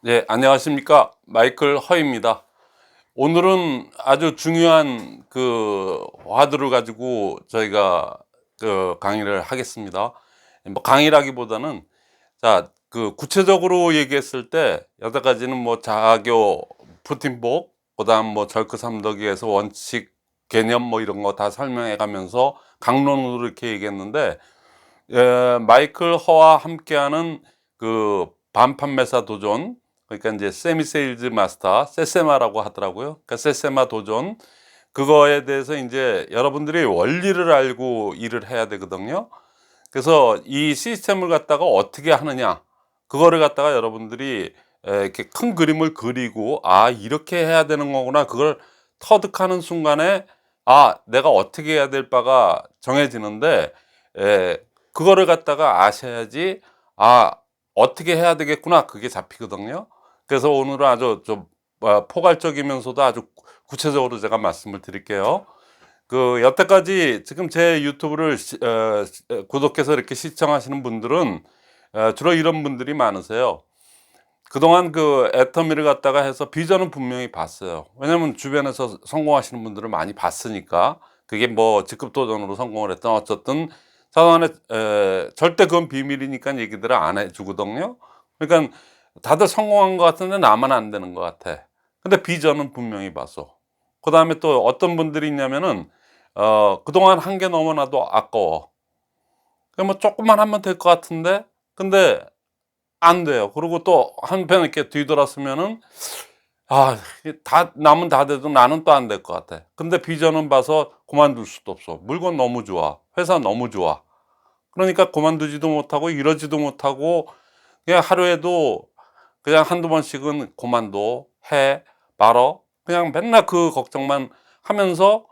네, 안녕하십니까. 마이클 허입니다. 오늘은 아주 중요한 화두를 가지고 저희가 강의를 하겠습니다. 뭐 강의라기보다는 구체적으로 얘기했을 때 여러 가지는 뭐 자교, 푸틴복, 그다음 뭐 절크 삼덕에서 원칙, 개념 뭐 이런 거 다 설명해 가면서 강론으로 이렇게 얘기했는데, 마이클 허와 함께하는 반판매사 도전, 그러니까 이제 세미 세일즈 마스터 세세마라고 하더라고요. 그러니까 세세마 도전, 그거에 대해서 이제 여러분들이 원리를 알고 일을 해야 되거든요. 그래서 이 시스템을 갖다가 어떻게 하느냐, 그거를 갖다가 여러분들이 이렇게 큰 그림을 그리고, 아 이렇게 해야 되는 거구나, 그걸 터득하는 순간에 아 내가 어떻게 해야 될 바가 정해지는데, 에, 그거를 갖다가 아셔야지 아 어떻게 해야 되겠구나, 그게 잡히거든요. 그래서 오늘은 아주 좀 포괄적이면서도 아주 구체적으로 제가 말씀을 드릴게요. 여태까지 지금 제 유튜브를 구독해서 이렇게 시청하시는 분들은 주로 이런 분들이 많으세요. 그동안 애터미를 갖다가 해서 비전은 분명히 봤어요. 왜냐면 주변에서 성공하시는 분들을 많이 봤으니까. 그게 뭐 직급 도전으로 성공을 했던 어쨌든 자동안에 절대 그건 비밀이니까 얘기들을 안 해주거든요. 그러니까 다들 성공한 것 같은데 나만 안 되는 것 같아. 근데 비전은 분명히 봤어. 그 다음에 또 어떤 분들이 있냐면은 그동안 한 게 너무나도 아까워. 뭐 조금만 하면 될 것 같은데, 근데 안 돼요. 그리고 또 한편 이렇게 뒤돌았으면은 아, 다 남은 다 돼도 나는 또 안 될 것 같아. 근데 비전은 봐서 그만둘 수도 없어. 물건 너무 좋아. 회사 너무 좋아. 그러니까 그만두지도 못하고 이러지도 못하고, 그냥 하루에도 그냥 한두 번씩은 그만둬, 해, 말어. 그냥 맨날 그 걱정만 하면서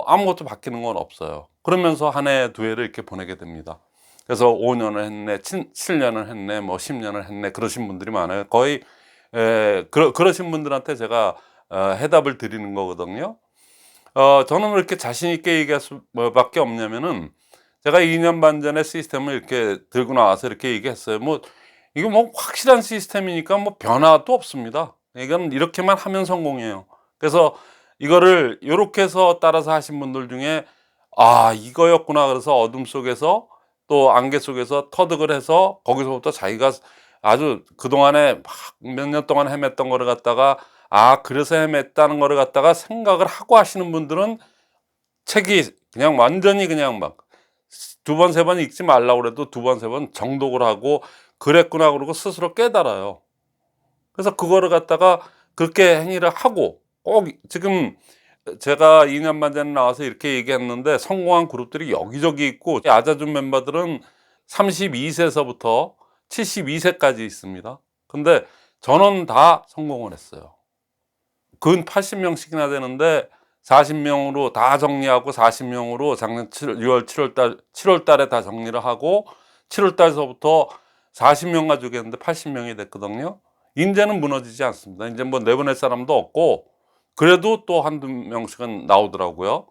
아무것도 바뀌는 건 없어요. 그러면서 한 해, 두 해를 이렇게 보내게 됩니다. 그래서 5년을 했네, 7년을 했네, 뭐 10년을 했네, 그러신 분들이 많아요. 거의 그러신 분들한테 제가 해답을 드리는 거거든요. 저는 왜 이렇게 자신 있게 얘기할 수밖에 없냐면은, 제가 2년 반 전에 시스템을 이렇게 들고 나와서 이렇게 얘기했어요. 뭐 이거 뭐 확실한 시스템이니까 뭐 변화도 없습니다. 이건 이렇게만 하면 성공이에요. 그래서 이거를 요렇게 해서 따라서 하신 분들 중에 아 이거였구나, 그래서 어둠 속에서 또 안개 속에서 터득을 해서 거기서부터 자기가 아주 그동안에 몇 년 동안 헤맸던 거를 갖다가 아 그래서 헤맸다는 거를 갖다가 생각을 하고 하시는 분들은 책이 그냥 완전히 그냥 막 두 번 세 번 읽지 말라고 그래도 두 번 세 번 정독을 하고 그랬구나 그러고 스스로 깨달아요. 그래서 그거를 갖다가 그렇게 행위를 하고, 꼭 지금 제가 2년 반 전에 나와서 이렇게 얘기했는데 성공한 그룹들이 여기저기 있고, 아자준 멤버들은 32세서부터 72세까지 있습니다. 근데 저는 다 성공을 했어요. 근 80명씩이나 되는데 40명으로 다 정리하고, 40명으로 작년 6월 7월 달에 다 정리를 하고, 7월 달서부터 40명 가지고 했는데 80명이 됐거든요. 인제는 무너지지 않습니다. 이제 뭐 내보낼 사람도 없고, 그래도 또 한두 명씩은 나오더라고요.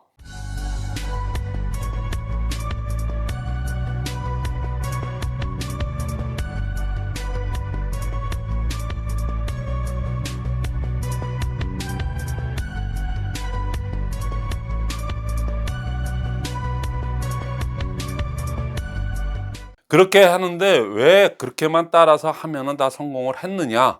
그렇게 하는데 왜 그렇게만 따라서 하면은 다 성공을 했느냐?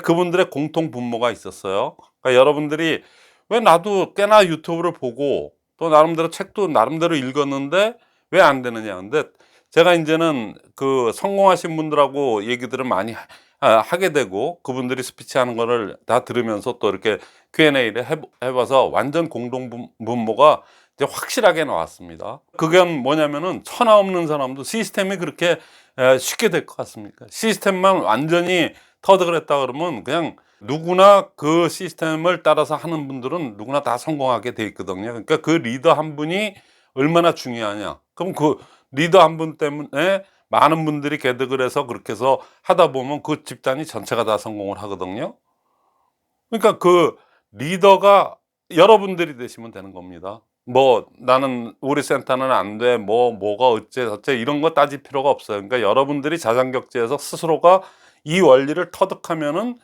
그분들의 공통 분모가 있었어요. 그러니까 여러분들이 왜 나도 꽤나 유튜브를 보고 또 나름대로 책도 나름대로 읽었는데 왜 안 되느냐? 근데 제가 이제는 성공하신 분들하고 얘기들을 많이 하게 되고, 그분들이 스피치하는 거를 다 들으면서 또 이렇게 Q&A를 해봐서 완전 공동 분모가 이제 확실하게 나왔습니다. 그게 뭐냐면은 천하 없는 사람도 시스템이 그렇게 쉽게 될 것 같습니까? 시스템만 완전히 터득을 했다 그러면 그냥 누구나 그 시스템을 따라서 하는 분들은 누구나 다 성공하게 돼 있거든요. 그러니까 그 리더 한 분이 얼마나 중요하냐. 그럼 그 리더 한 분 때문에 많은 분들이 개득을 해서 그렇게 해서 하다 보면 그 집단이 전체가 다 성공을 하거든요. 그러니까 그 리더가 여러분들이 되시면 되는 겁니다. 뭐 나는 우리 센터는 안 돼, 뭐가 어째 저째 이런 거 따질 필요가 없어요. 그러니까 여러분들이 자장격제에서 스스로가 이 원리를 터득하면은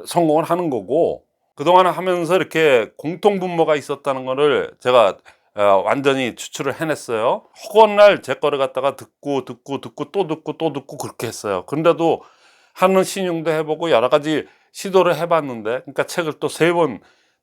성공을 하는 거고, 그동안 하면서 이렇게 공통분모가 있었다는 거를 제가 완전히 추출을 해냈어요. 허구한 제 거를 갖다가 듣고 또 듣고 그렇게 했어요. 그런데도 하는 신용도 해보고 여러 가지 시도를 해봤는데, 그러니까 책을 또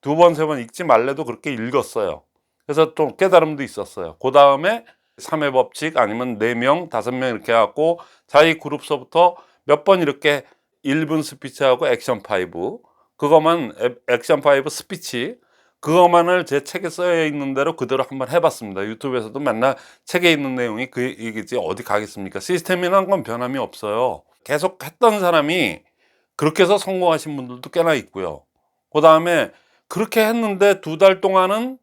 두 번, 세 번 읽지 말래도 그렇게 읽었어요. 그래서 좀 깨달음도 있었어요. 그 다음에 3회 법칙 아니면 4명, 5명 이렇게 해갖고 자기 그룹서부터 몇 번 이렇게 1분 스피치하고 액션 5, 그것만 액션 5 스피치, 그것만을 제 책에 써져 있는 대로 그대로 한번 해봤습니다. 유튜브에서도 맨날 책에 있는 내용이 그 얘기지 어디 가겠습니까? 시스템이라는 건 변함이 없어요. 계속 했던 사람이 그렇게 해서 성공하신 분들도 꽤나 있고요. 그 다음에 그렇게 했는데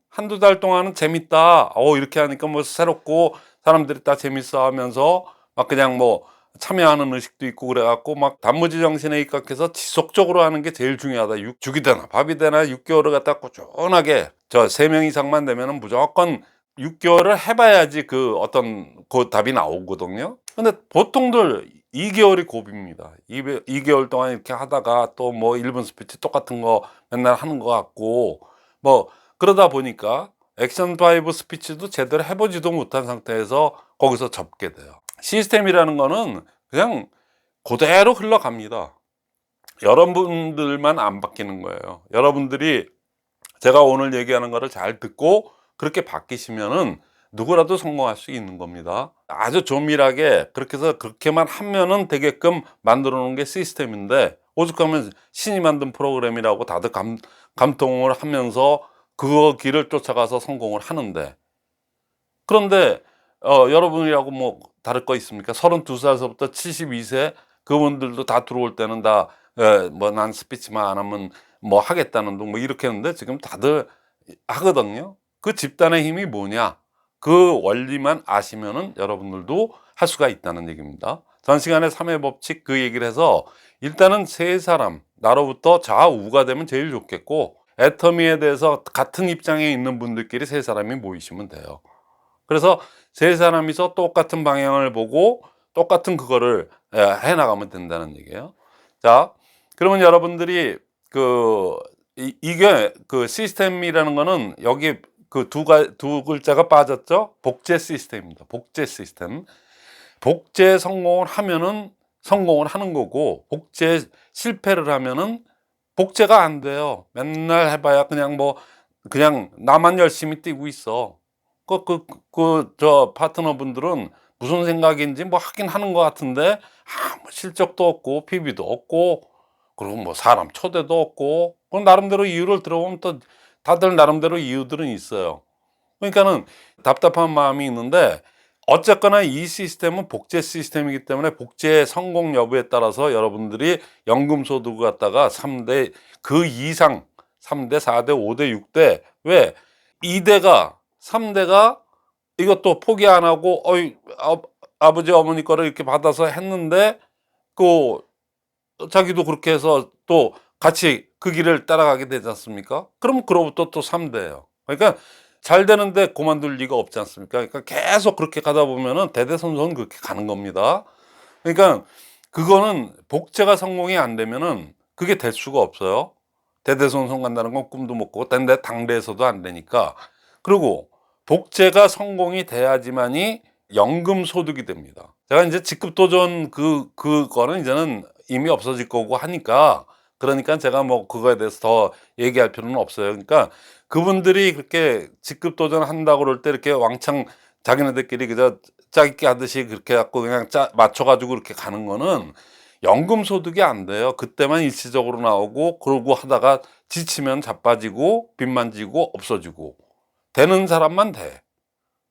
한두 달 동안은 재밌다. 이렇게 하니까 뭐 새롭고 사람들이 다 재밌어 하면서 막 그냥 뭐 참여하는 의식도 있고 그래갖고 막 단무지 정신에 입각해서 지속적으로 하는 게 제일 중요하다. 죽이 되나 밥이 되나 6개월을 갖다 꾸준하게, 저 3명 이상만 되면은 무조건 6개월을 해봐야지 그 어떤 그 답이 나오거든요. 근데 보통들 2개월이 고비입니다. 2개월 동안 이렇게 하다가 또 뭐 1분 스피치 똑같은 거 맨날 하는 것 같고, 뭐 그러다 보니까 액션 5 스피치도 제대로 해보지도 못한 상태에서 거기서 접게 돼요. 시스템이라는 거는 그냥 그대로 흘러갑니다. 여러분들만 안 바뀌는 거예요. 여러분들이 제가 오늘 얘기하는 거를 잘 듣고 그렇게 바뀌시면은 누구라도 성공할 수 있는 겁니다. 아주 조밀하게 그렇게 해서 그렇게만 하면은 되게끔 만들어 놓은 게 시스템인데, 오죽하면 신이 만든 프로그램이라고 다들 감통을 하면서 그 길을 쫓아가서 성공을 하는데, 그런데 여러분이라고 뭐 다를 거 있습니까? 32살서부터 72세 그분들도 다 들어올 때는 다 뭐 난 스피치만 안 하면 뭐 하겠다는 둥 뭐 이렇게 했는데, 지금 다들 하거든요. 그 집단의 힘이 뭐냐? 그 원리만 아시면은 여러분들도 할 수가 있다는 얘기입니다. 전 시간에 3회 법칙 그 얘기를 해서, 일단은 세 사람, 나로부터 좌우가 되면 제일 좋겠고, 애터미에 대해서 같은 입장에 있는 분들끼리 세 사람이 모이시면 돼요. 그래서 세 사람이서 똑같은 방향을 보고 똑같은 그거를 해나가면 된다는 얘기예요. 자, 그러면 여러분들이 이게 그 시스템이라는 거는 여기 그 두 글자가 빠졌죠? 복제 시스템입니다. 복제 시스템. 복제 성공을 하면은 성공을 하는 거고, 복제 실패를 하면은 복제가 안 돼요. 맨날 해봐야 그냥 나만 열심히 뛰고 있어. 저 파트너분들은 무슨 생각인지 뭐 하긴 하는 것 같은데, 뭐 실적도 없고, PB도 없고, 그리고 뭐 사람 초대도 없고, 그럼 나름대로 이유를 들어보면 또 다들 나름대로 이유들은 있어요. 그러니까는 답답한 마음이 있는데, 어쨌거나 이 시스템은 복제 시스템이기 때문에 복제 성공 여부에 따라서 여러분들이 연금소득을 갖다가 3대 그 이상, 3대, 4대, 5대, 6대, 왜 2대가 3대가 이것도 포기 안 하고 아버지 어머니 거를 이렇게 받아서 했는데, 그 자기도 그렇게 해서 또 같이 그 길을 따라가게 되지 않습니까? 그럼 그로부터 또 3대예요. 그러니까 잘 되는데 그만둘 리가 없지 않습니까? 그러니까 계속 그렇게 가다 보면은 대대손손 그렇게 가는 겁니다. 그러니까 그거는 복제가 성공이 안 되면은 그게 될 수가 없어요. 대대손손 간다는 건 꿈도 못 꾸고, 근데 당대에서도 안 되니까. 그리고 복제가 성공이 돼야지만이 연금 소득이 됩니다. 제가 이제 직급도전 그거는 이제는 이미 없어질 거고 하니까, 그러니까 제가 뭐 그거에 대해서 더 얘기할 필요는 없어요. 그러니까 그분들이 그렇게 직급도전 한다고 그럴 때 이렇게 왕창 자기네들끼리 그저 짜깁기 하듯이 그렇게 갖고 그냥 맞춰가지고 그렇게 가는 거는 연금 소득이 안 돼요. 그때만 일시적으로 나오고, 그러고 하다가 지치면 자빠지고 빚만 지고 없어지고, 되는 사람만 돼.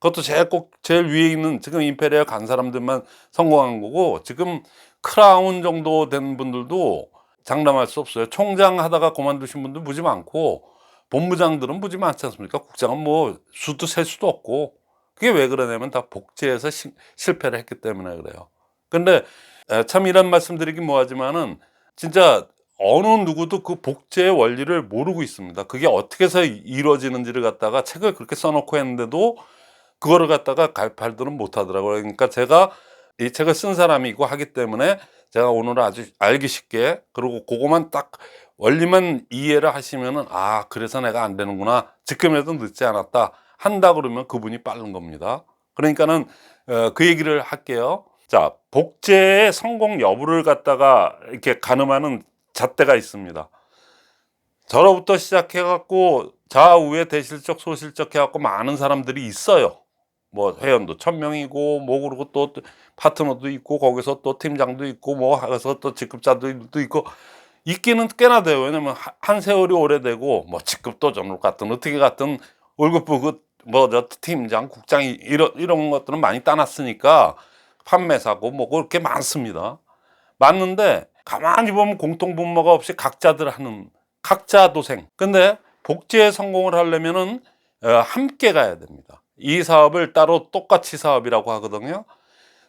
그것도 제일 위에 있는 지금 임페리얼 간 사람들만 성공한 거고, 지금 크라운 정도 된 분들도 장담할 수 없어요. 총장 하다가 그만두신 분들 무지 많고, 본부장들은 무지 많지 않습니까? 국장은 뭐 수도 셀 수도 없고. 그게 왜 그러냐면 다 복제해서 실패를 했기 때문에 그래요. 근데 참 이런 말씀 드리긴 뭐하지만은, 진짜 어느 누구도 그 복제의 원리를 모르고 있습니다. 그게 어떻게 해서 이루어지는지를 갖다가 책을 그렇게 써놓고 했는데도 그거를 갖다가 갈팔들은 못 하더라고요. 그러니까 제가 이 책을 쓴 사람이고 하기 때문에 제가 오늘 아주 알기 쉽게, 그리고 그거만 딱 원리만 이해를 하시면은 아 그래서 내가 안 되는구나, 지금이라도 늦지 않았다 한다 그러면 그분이 빠른 겁니다. 그러니까는 그 얘기를 할게요. 자, 복제의 성공 여부를 갖다가 이렇게 가늠하는 잣대가 있습니다. 저로부터 시작해 갖고 좌우에 대실적 소실적 해 갖고 많은 사람들이 있어요. 뭐 회원도 1,000명이고 뭐, 그리고 또 파트너도 있고 거기서 또 팀장도 있고 뭐 해서 또 직급자도 있고 있기는 꽤나 돼요. 왜냐면 한 세월이 오래되고 뭐 직급도 좀 같든 어떻게 같든 월급부 그뭐저 팀장 국장 이런 것들은 많이 따놨으니까 판매사고 뭐 그렇게 많습니다. 맞는데 가만히 보면 공통분모가 없이 각자들 하는 각자 도생. 근데 복제에 성공을 하려면은 함께 가야 됩니다. 이 사업을 따로 똑같이 사업이라고 하거든요.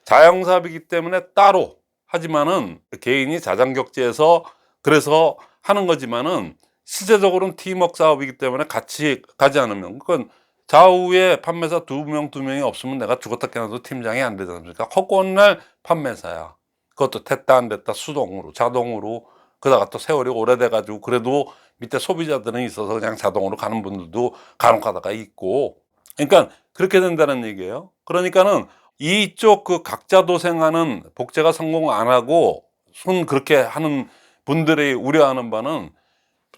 자영사업이기 때문에 따로 하지만은 개인이 자장격제에서 그래서 하는 거지만은 실제적으로는 팀워크 사업이기 때문에 같이 가지 않으면, 그건 좌우에 판매사 두 명이 없으면 내가 죽었다 깨어나도 팀장이 안 되지 않습니까? 허구날 판매사야. 그것도 됐다 안 됐다 수동으로 자동으로, 그러다가 또 세월이 오래돼 가지고 그래도 밑에 소비자들은 있어서 그냥 자동으로 가는 분들도 간혹 가다가 있고, 그러니까 그렇게 된다는 얘기예요. 그러니까는 이쪽 그 각자 도생하는 복제가 성공 안 하고 손 그렇게 하는 분들이 우려하는 바는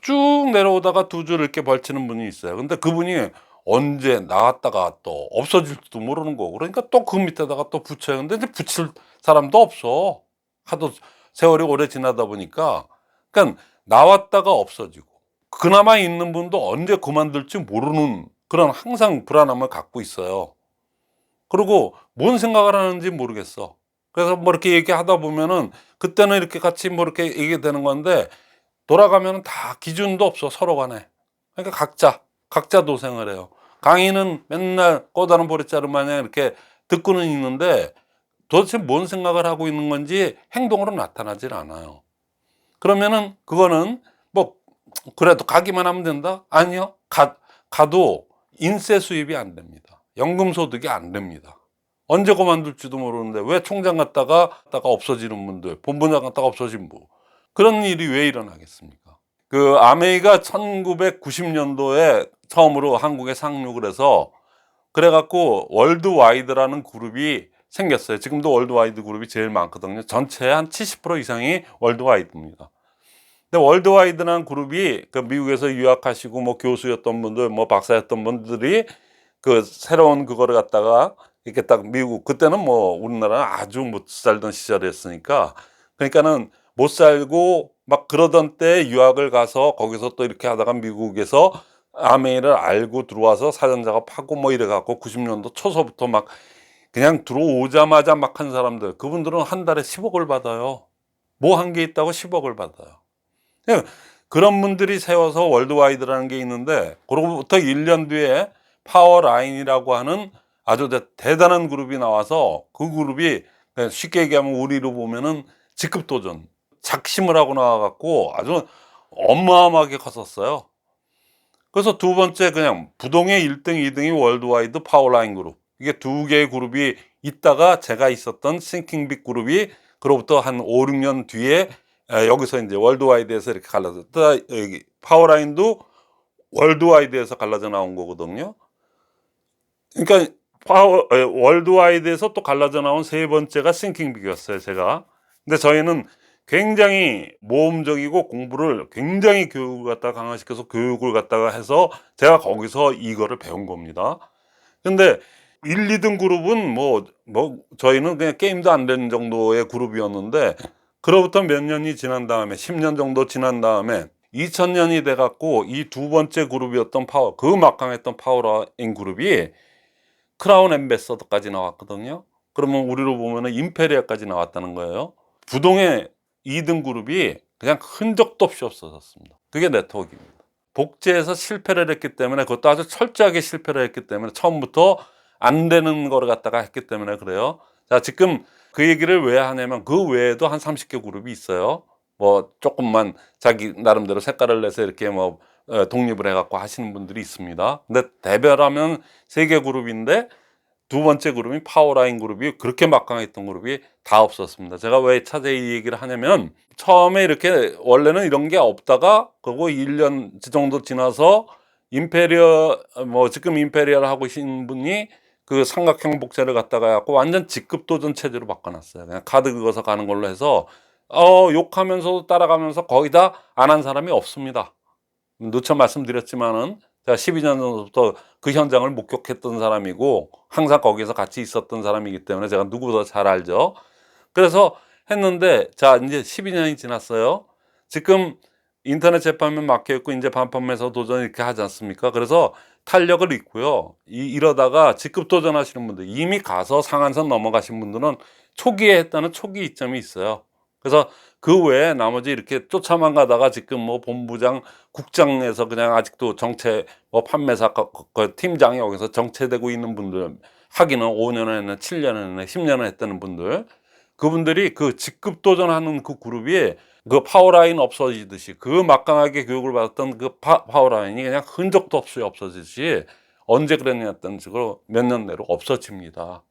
쭉 내려오다가 두 줄 이렇게 벌치는 분이 있어요. 근데 그분이 언제 나왔다가 또 없어질지도 모르는 거고, 그러니까 또 그 밑에다가 또 붙여요. 근데 이제 붙일 사람도 없어. 하도 세월이 오래 지나다 보니까. 그러니까 나왔다가 없어지고, 그나마 있는 분도 언제 그만둘지 모르는 그런 항상 불안함을 갖고 있어요. 그리고 뭔 생각을 하는지 모르겠어. 그래서 뭐 이렇게 얘기하다 보면은 그때는 이렇게 같이 뭐 이렇게 얘기되는 건데 돌아가면은 다 기준도 없어, 서로 간에. 그러니까 각자 도생을 해요. 강의는 맨날 꼬다른 보리자루 마냥 이렇게 듣고는 있는데 도대체 뭔 생각을 하고 있는 건지 행동으로 나타나질 않아요. 그러면은 그거는 뭐 그래도 가기만 하면 된다? 아니요. 가도 인세 수입이 안 됩니다. 연금 소득이 안 됩니다. 언제 그만둘지도 모르는데 왜 총장 갔다가 없어지는 분들, 본부장 갔다가 없어진 분, 그런 일이 왜 일어나겠습니까? 그 아메이가 1990년도에 처음으로 한국에 상륙을 해서 그래갖고 월드와이드라는 그룹이 생겼어요. 지금도 월드와이드 그룹이 제일 많거든요. 전체의 한 70% 이상이 월드와이드입니다. 근데 월드와이드라는 그룹이 그 미국에서 유학하시고 뭐 교수였던 분들, 뭐 박사였던 분들이 그 새로운 그거를 갖다가 이렇게 딱 미국, 그때는 뭐 우리나라는 아주 못 살던 시절이었으니까, 그러니까는 못 살고 막 그러던 때 유학을 가서 거기서 또 이렇게 하다가 미국에서 아메이를 알고 들어와서 사전 작업하고 뭐 이래 갖고 90년도 초서부터 막 그냥 들어오자마자 막 한 사람들, 그분들은 한 달에 10억을 받아요. 뭐 한 게 있다고 10억을 받아요. 그런 분들이 세워서 월드와이드라는 게 있는데, 그로부터 1년 뒤에 파워라인이라고 하는 아주 대단한 그룹이 나와서, 그 그룹이 쉽게 얘기하면 우리로 보면은 직급도전 작심을 하고 나와갖고 아주 어마어마하게 컸었어요. 그래서 두 번째 그냥 부동의 1등, 2등이 월드와이드 파워라인 그룹, 이게 두 개의 그룹이 있다가 제가 있었던 싱킹빅 그룹이 그로부터 한 5, 6년 뒤에 여기서 이제 월드와이드에서 이렇게 갈라졌다. 여기 파워라인도 월드와이드에서 갈라져 나온 거거든요. 그러니까 월드와이드에서 또 갈라져 나온 세 번째가 싱킹빅이었어요, 제가. 근데 저희는 굉장히 모험적이고 공부를 굉장히 교육을 갖다가 강화시켜서 교육을 갖다가 해서 제가 거기서 이거를 배운 겁니다. 근데 1, 2등 그룹은 뭐 저희는 그냥 게임도 안 되는 정도의 그룹이었는데, 그로부터 몇 년이 지난 다음에 10년 정도 지난 다음에 2000년이 돼 갖고 이 두 번째 그룹이었던 그 막강했던 파워라인 그룹이 크라운 엠베서더까지 나왔거든요. 그러면 우리로 보면은 임페리아까지 나왔다는 거예요. 부동의 2등 그룹이 그냥 흔적도 없이 없어졌습니다. 그게 네트워크입니다. 복제해서 실패를 했기 때문에, 그것도 아주 철저하게 실패를 했기 때문에, 처음부터 안 되는 거를 갖다가 했기 때문에 그래요. 자, 지금 그 얘기를 왜 하냐면 그 외에도 한 30개 그룹이 있어요. 뭐 조금만 자기 나름대로 색깔을 내서 이렇게 뭐 독립을 해갖고 하시는 분들이 있습니다. 근데 대별하면 3개 그룹인데 두 번째 그룹이 파워라인 그룹이 그렇게 막강했던 그룹이 다 없었습니다. 제가 왜 자세히 이 얘기를 하냐면 처음에 이렇게 원래는 이런 게 없다가 그거 1년 정도 지나서 임페리얼 지금 임페리얼 하고 계신 분이 그 삼각형 복제를 갖다가 갖고 완전 직급 도전 체제로 바꿔놨어요. 그냥 카드 긁어서 가는 걸로 해서 욕하면서도 따라가면서 거의 다 안 한 사람이 없습니다. 누차 말씀드렸지만은 제가 12년 전부터 그 현장을 목격했던 사람이고 항상 거기서 같이 있었던 사람이기 때문에 제가 누구보다 잘 알죠. 그래서 했는데 자 이제 12년이 지났어요. 지금 인터넷 재판면 막혀 있고 이제 반판매에서 도전 이렇게 하지 않습니까? 그래서 탄력을 잊고요. 이러다가 직급 도전하시는 분들 이미 가서 상한선 넘어가신 분들은 초기에 했다는 초기 이점이 있어요. 그래서 그 외에 나머지 이렇게 쫓아만 가다가 지금 뭐 본부장, 국장에서 그냥 아직도 정체 판매사 팀장이 여기서 정체되고 있는 분들 하기는 5년 했네, 7년 했네, 10년 했다는 분들 그분들이 그 직급 도전하는 그 그룹이 그 파워라인 없어지듯이 그 막강하게 교육을 받았던 그 파워라인이 그냥 흔적도 없이 없어지듯이 언제 그랬냐던 식으로 몇 년 내로 없어집니다.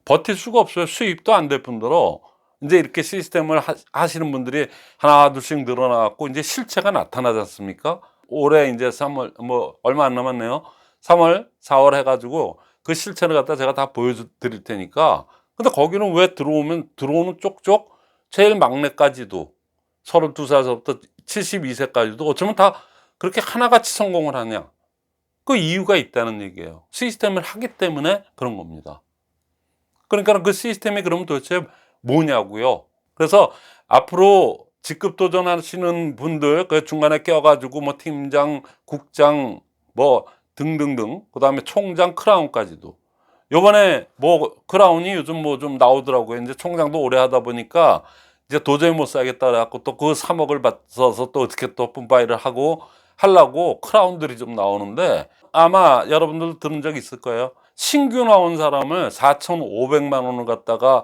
버틸 수가 없어요. 수입도 안 될 뿐더러 이제 이렇게 시스템을 하시는 분들이 하나 둘씩 늘어나갖고 이제 실체가 나타나지 않습니까? 올해 이제 3월 얼마 안 남았네요. 3월, 4월 해가지고 그 실체를 갖다 제가 다 보여드릴 테니까. 근데 거기는 왜 들어오는 쪽쪽 제일 막내까지도 32살부터 72세까지도 어쩌면 다 그렇게 하나같이 성공을 하냐? 그 이유가 있다는 얘기예요. 시스템을 하기 때문에 그런 겁니다. 그러니까 그 시스템이 그러면 도대체 뭐냐고요. 그래서 앞으로 직급 도전하시는 분들 그 중간에 껴가지고 뭐 팀장, 국장 뭐 등등등 그다음에 총장, 크라운까지도 요번에 뭐 크라운이 요즘 뭐 좀 나오더라고요. 이제 총장도 오래 하다 보니까 이제 도저히 못 살겠다 그래갖고 또 그 3억을 받아서 또 어떻게 또 분파이를 하고 하려고 크라운들이 좀 나오는데 아마 여러분들 들은 적 있을 거예요. 신규 나온 사람을 4,500만 원을 갖다가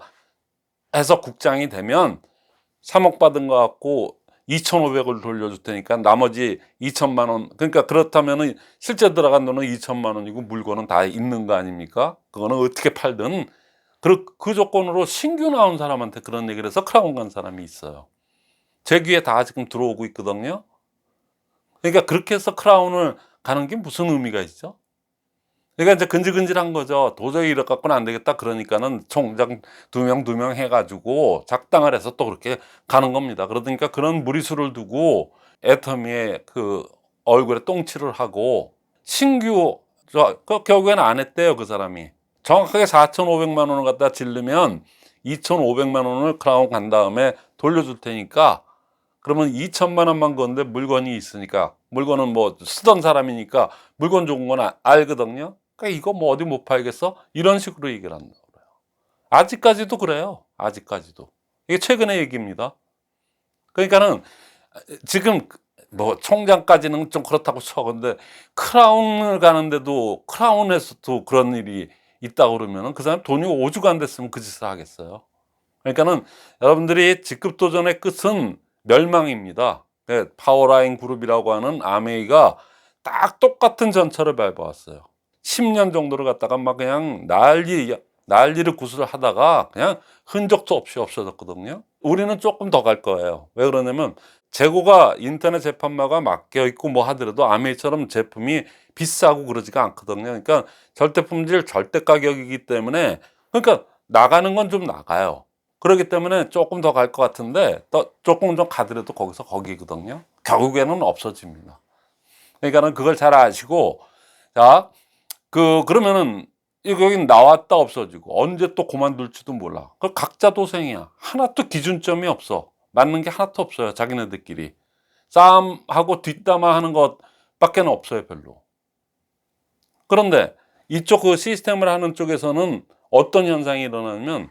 해서 국장이 되면 3억 받은 거 갖고 2,500을 돌려줄 테니까 나머지 2천만 원. 그러니까 그렇다면은 실제 들어간 돈은 2천만 원이고 물건은 다 있는 거 아닙니까? 그거는 어떻게 팔든 그 조건으로 신규 나온 사람한테 그런 얘기를 해서 크라운 간 사람이 있어요. 제 귀에 다 지금 들어오고 있거든요. 그러니까 그렇게 해서 크라운을 가는 게 무슨 의미가 있죠? 그러니까 이제 근질근질한 거죠. 도저히 이래 갖고는 안 되겠다. 그러니까는 총장 2명 해가지고 작당을 해서 또 그렇게 가는 겁니다. 그러니까 그런 무리수를 두고 애터미의 그 얼굴에 똥칠을 하고 신규 결국엔 안 했대요. 그 사람이 정확하게 4,500만 원을 갖다 질르면 2,500만 원을 크라운 간 다음에 돌려줄 테니까 그러면 2천만 원만 건데 물건이 있으니까 물건은 뭐 쓰던 사람이니까 물건 좋은 건 알거든요. 그러니까 이거 뭐 어디 못 팔겠어? 이런 식으로 얘기를 한다고 그래요. 아직까지도 그래요. 아직까지도. 이게 최근의 얘기입니다. 그러니까는 지금 뭐 총장까지는 좀 그렇다고 쳐. 근데 크라운을 가는데도 크라운에서도 그런 일이 있다고 그러면은 그 사람 돈이 오죽 안 됐으면 그 짓을 하겠어요. 그러니까는 여러분들이 직급 도전의 끝은 멸망입니다. 파워라인 그룹이라고 하는 아메이가 딱 똑같은 전철을 밟아왔어요. 10년 정도를 갖다가 막 그냥 난리를 구슬을 하다가 그냥 흔적도 없이 없어졌거든요. 우리는 조금 더 갈 거예요. 왜 그러냐면 재고가 인터넷 재판마가 맡겨 있고 뭐 하더라도 아메이처럼 제품이 비싸고 그러지가 않거든요. 그러니까 절대 품질, 절대 가격이기 때문에 그러니까 나가는 건 좀 나가요. 그렇기 때문에 조금 더 갈 것 같은데 또 조금 좀 가더라도 거기서 거기거든요. 결국에는 없어집니다. 그러니까는 그걸 잘 아시고 자, 그러면은 여기 나왔다 없어지고 언제 또 그만둘지도 몰라. 그 각자 도생이야. 하나도 기준점이 없어. 맞는 게 하나도 없어요. 자기네들끼리 싸움하고 뒷담화하는 것밖에 없어요. 별로. 그런데 이쪽 그 시스템을 하는 쪽에서는 어떤 현상이 일어나면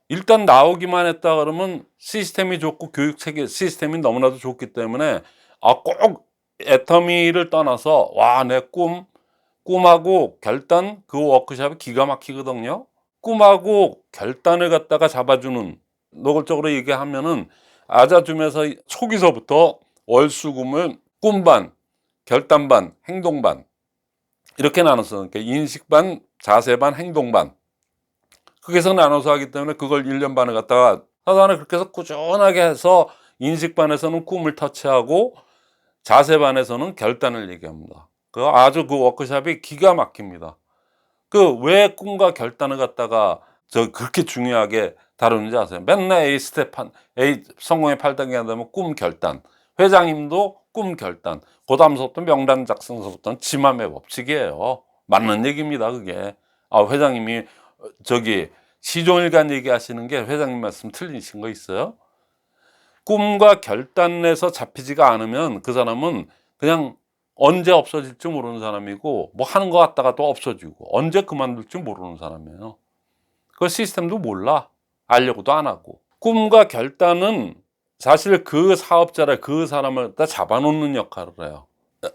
일단 나오기만 했다 그러면 시스템이 좋고 교육 체계 시스템이 너무나도 좋기 때문에 꼭 애터미를 떠나서 와, 내 꿈하고 결단 그 워크숍이 기가 막히거든요. 꿈하고 결단을 갖다가 잡아주는 노골적으로 얘기하면은 아자줌에서 초기서부터 월수금을 꿈반, 결단반, 행동반 이렇게 나눴어. 그러니까 인식반, 자세 반, 행동 반. 그게서 나눠서 하기 때문에 그걸 1년 반을 갖다가 사단을 그렇게 해서 꾸준하게 해서 인식 반에서는 꿈을 터치하고 자세 반에서는 결단을 얘기합니다. 그 아주 그 워크숍이 기가 막힙니다. 그 왜 꿈과 결단을 갖다가 그렇게 중요하게 다루는지 아세요? 맨날 A 스텝 A 성공의 8단계 한다면 꿈 결단. 회장님도 꿈 결단. 고담서부터 명단 작성서부터는 지맘의 법칙이에요. 맞는 얘기입니다, 그게. 아, 회장님이 시종일관 얘기하시는 게 회장님 말씀 틀리신 거 있어요? 꿈과 결단에서 잡히지가 않으면 그 사람은 그냥 언제 없어질지 모르는 사람이고 뭐 하는 거 같다가 또 없어지고 언제 그만둘지 모르는 사람이에요. 그 시스템도 몰라. 알려고도 안 하고. 꿈과 결단은 사실 그 사업자를 그 사람을 다 잡아놓는 역할을 해요.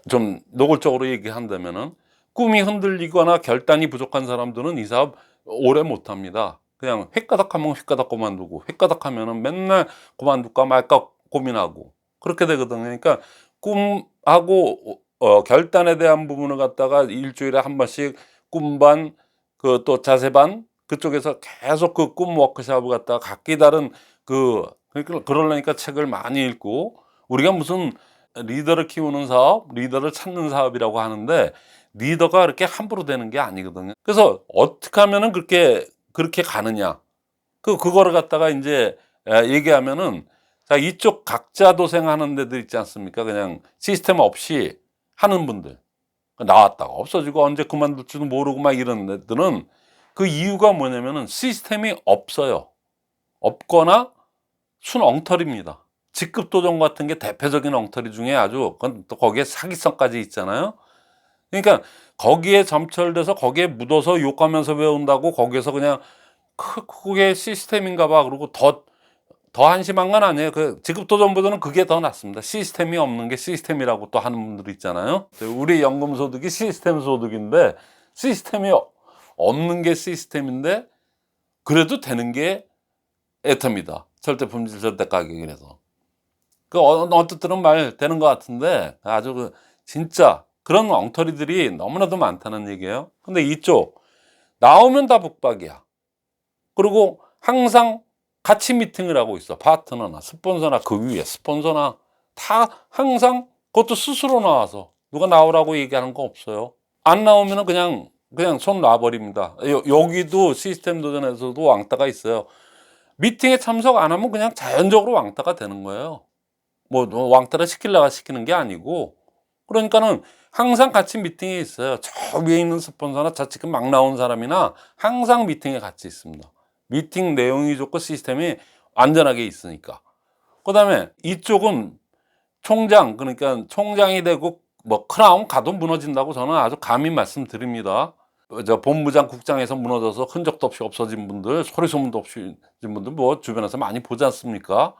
좀 노골적으로 얘기한다면은 꿈이 흔들리거나 결단이 부족한 사람들은 이 사업 오래 못합니다. 그냥 획가닥하면 획가닥 그만두고 획가닥하면은 맨날 그만둘까 말까 고민하고 그렇게 되거든요. 그러니까 꿈하고 결단에 대한 부분을 갖다가 일주일에 한 번씩 꿈반 그 또 자세반 그쪽에서 계속 그 꿈 워크숍을 갖다가 각기 다른 그러니까 그러려니까 책을 많이 읽고 우리가 무슨 리더를 키우는 사업, 리더를 찾는 사업이라고 하는데 리더가 그렇게 함부로 되는 게 아니거든요. 그래서 어떻게 하면은 그렇게 가느냐. 그거를 갖다가 이제 얘기하면은 자, 이쪽 각자 도생하는 데들 있지 않습니까? 그냥 시스템 없이 하는 분들. 나왔다가 없어지고 언제 그만둘지도 모르고 막 이런 애들은 그 이유가 뭐냐면은 시스템이 없어요. 없거나 순 엉터리입니다. 직급도전 같은 게 대표적인 엉터리 중에 아주 그건 또 거기에 사기성까지 있잖아요. 그러니까 거기에 점철돼서 거기에 묻어서 욕하면서 배운다고 거기에서 그냥 그게 시스템인가 봐 그러고 더 한심한 건 아니에요. 그 직급도전보다는 그게 더 낫습니다. 시스템이 없는 게 시스템이라고 또 하는 분들 있잖아요. 우리 연금소득이 시스템 소득인데 시스템이 없는 게 시스템인데 그래도 되는 게 애터입니다. 절대 품질 절대 가격이라서. 어떻든 말 되는 것 같은데 아주 진짜 그런 엉터리들이 너무나도 많다는 얘기예요. 근데 이쪽 나오면 다 북박이야. 그리고 항상 같이 미팅을 하고 있어. 파트너나 스폰서나 그 위에 스폰서나 다 항상 그것도 스스로 나와서 누가 나오라고 얘기하는 거 없어요. 안 나오면은 그냥 손 놔버립니다. 여기도 시스템 도전에서도 왕따가 있어요. 미팅에 참석 안 하면 그냥 자연적으로 왕따가 되는 거예요. 뭐 왕따를 시키려고 시키는 게 아니고 그러니까는 항상 같이 미팅에 있어요. 저 위에 있는 스폰서나 저 지금 막 나온 사람이나 항상 미팅에 같이 있습니다. 미팅 내용이 좋고 시스템이 안전하게 있으니까. 그다음에 이쪽은 총장 그러니까 총장이 되고 뭐 크라운 가도 무너진다고 저는 아주 감히 말씀드립니다. 저 본부장 국장에서 무너져서 흔적도 없이 없어진 분들 소리 소문도 없이 진 분들 뭐 주변에서 많이 보지 않습니까?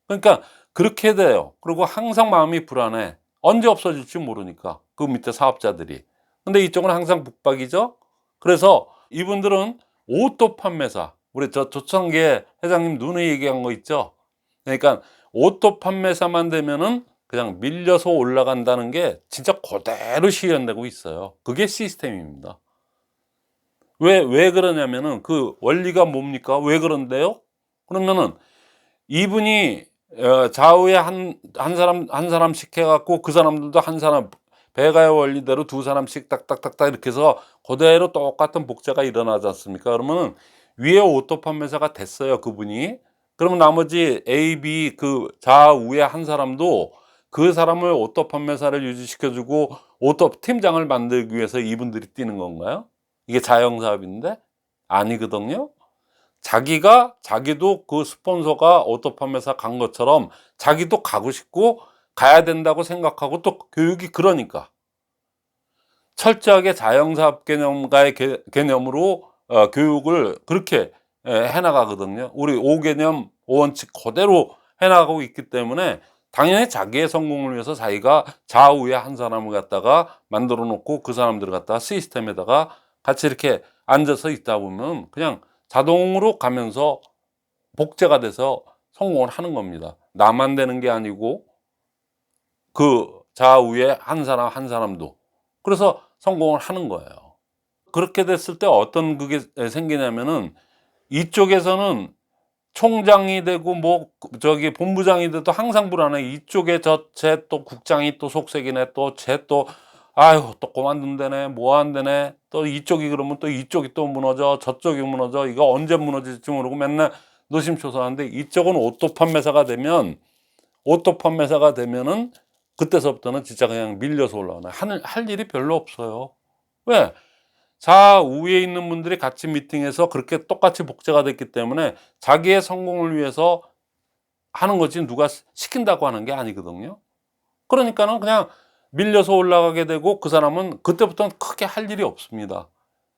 그러니까 그렇게 돼요. 그리고 항상 마음이 불안해. 언제 없어질지 모르니까 그 밑에 사업자들이. 근데 이쪽은 항상 북박이죠. 그래서 이분들은 오토 판매사 우리 저 조창계 회장님 눈에 얘기한 거 있죠. 그러니까 오토 판매사만 되면은 그냥 밀려서 올라간다는 게 진짜 그대로 실현되고 있어요. 그게 시스템입니다. 왜 그러냐면은 그 원리가 뭡니까? 왜 그런데요? 그러면은 이분이 좌우에 한 사람씩 해갖고 그 사람들도 한 사람 배가의 원리대로 두 사람씩 딱딱딱딱 이렇게 해서 그대로 똑같은 복제가 일어나지 않습니까? 그러면 위에 오토 판매사가 됐어요, 그분이. 그러면 나머지 A, B 그 좌우에 한 사람도 그 사람을 오토 판매사를 유지시켜주고 오토 팀장을 만들기 위해서 이분들이 뛰는 건가요? 이게 자영사업인데? 아니거든요. 자기도 그 스폰서가 오토 판매사 간 것처럼 자기도 가고 싶고 가야 된다고 생각하고 또 교육이 그러니까 철저하게 자영사업 개념과의 개념으로 교육을 그렇게 해나가거든요. 우리 5개념 5원칙 그대로 해나가고 있기 때문에 당연히 자기의 성공을 위해서 자기가 좌우에 한 사람을 갖다가 만들어 놓고 그 사람들을 갖다가 시스템에다가 같이 이렇게 앉아서 있다 보면 그냥 자동으로 가면서 복제가 돼서 성공을 하는 겁니다. 나만 되는 게 아니고 그 좌우에 한 사람도. 그래서 성공을 하는 거예요. 그렇게 됐을 때 어떤 그게 생기냐면은 이쪽에서는 총장이 되고 뭐 저기 본부장이 돼도 항상 불안해. 이쪽에 쟤 또 국장이 또 속색이네. 또 쟤 또 아유 또 그만둔다네. 뭐 한다네. 또 이쪽이 그러면 또 이쪽이 또 무너져. 저쪽이 무너져. 이거 언제 무너질지 모르고 맨날 노심초사하는데, 이쪽은 오토 판매사가 되면은 그때서부터는 진짜 그냥 밀려서 올라오네. 할 일이 별로 없어요. 왜? 좌우에 있는 분들이 같이 미팅해서 그렇게 똑같이 복제가 됐기 때문에 자기의 성공을 위해서 하는 거지 누가 시킨다고 하는 게 아니거든요. 그러니까는 그냥 밀려서 올라가게 되고, 그 사람은 그때부터는 크게 할 일이 없습니다.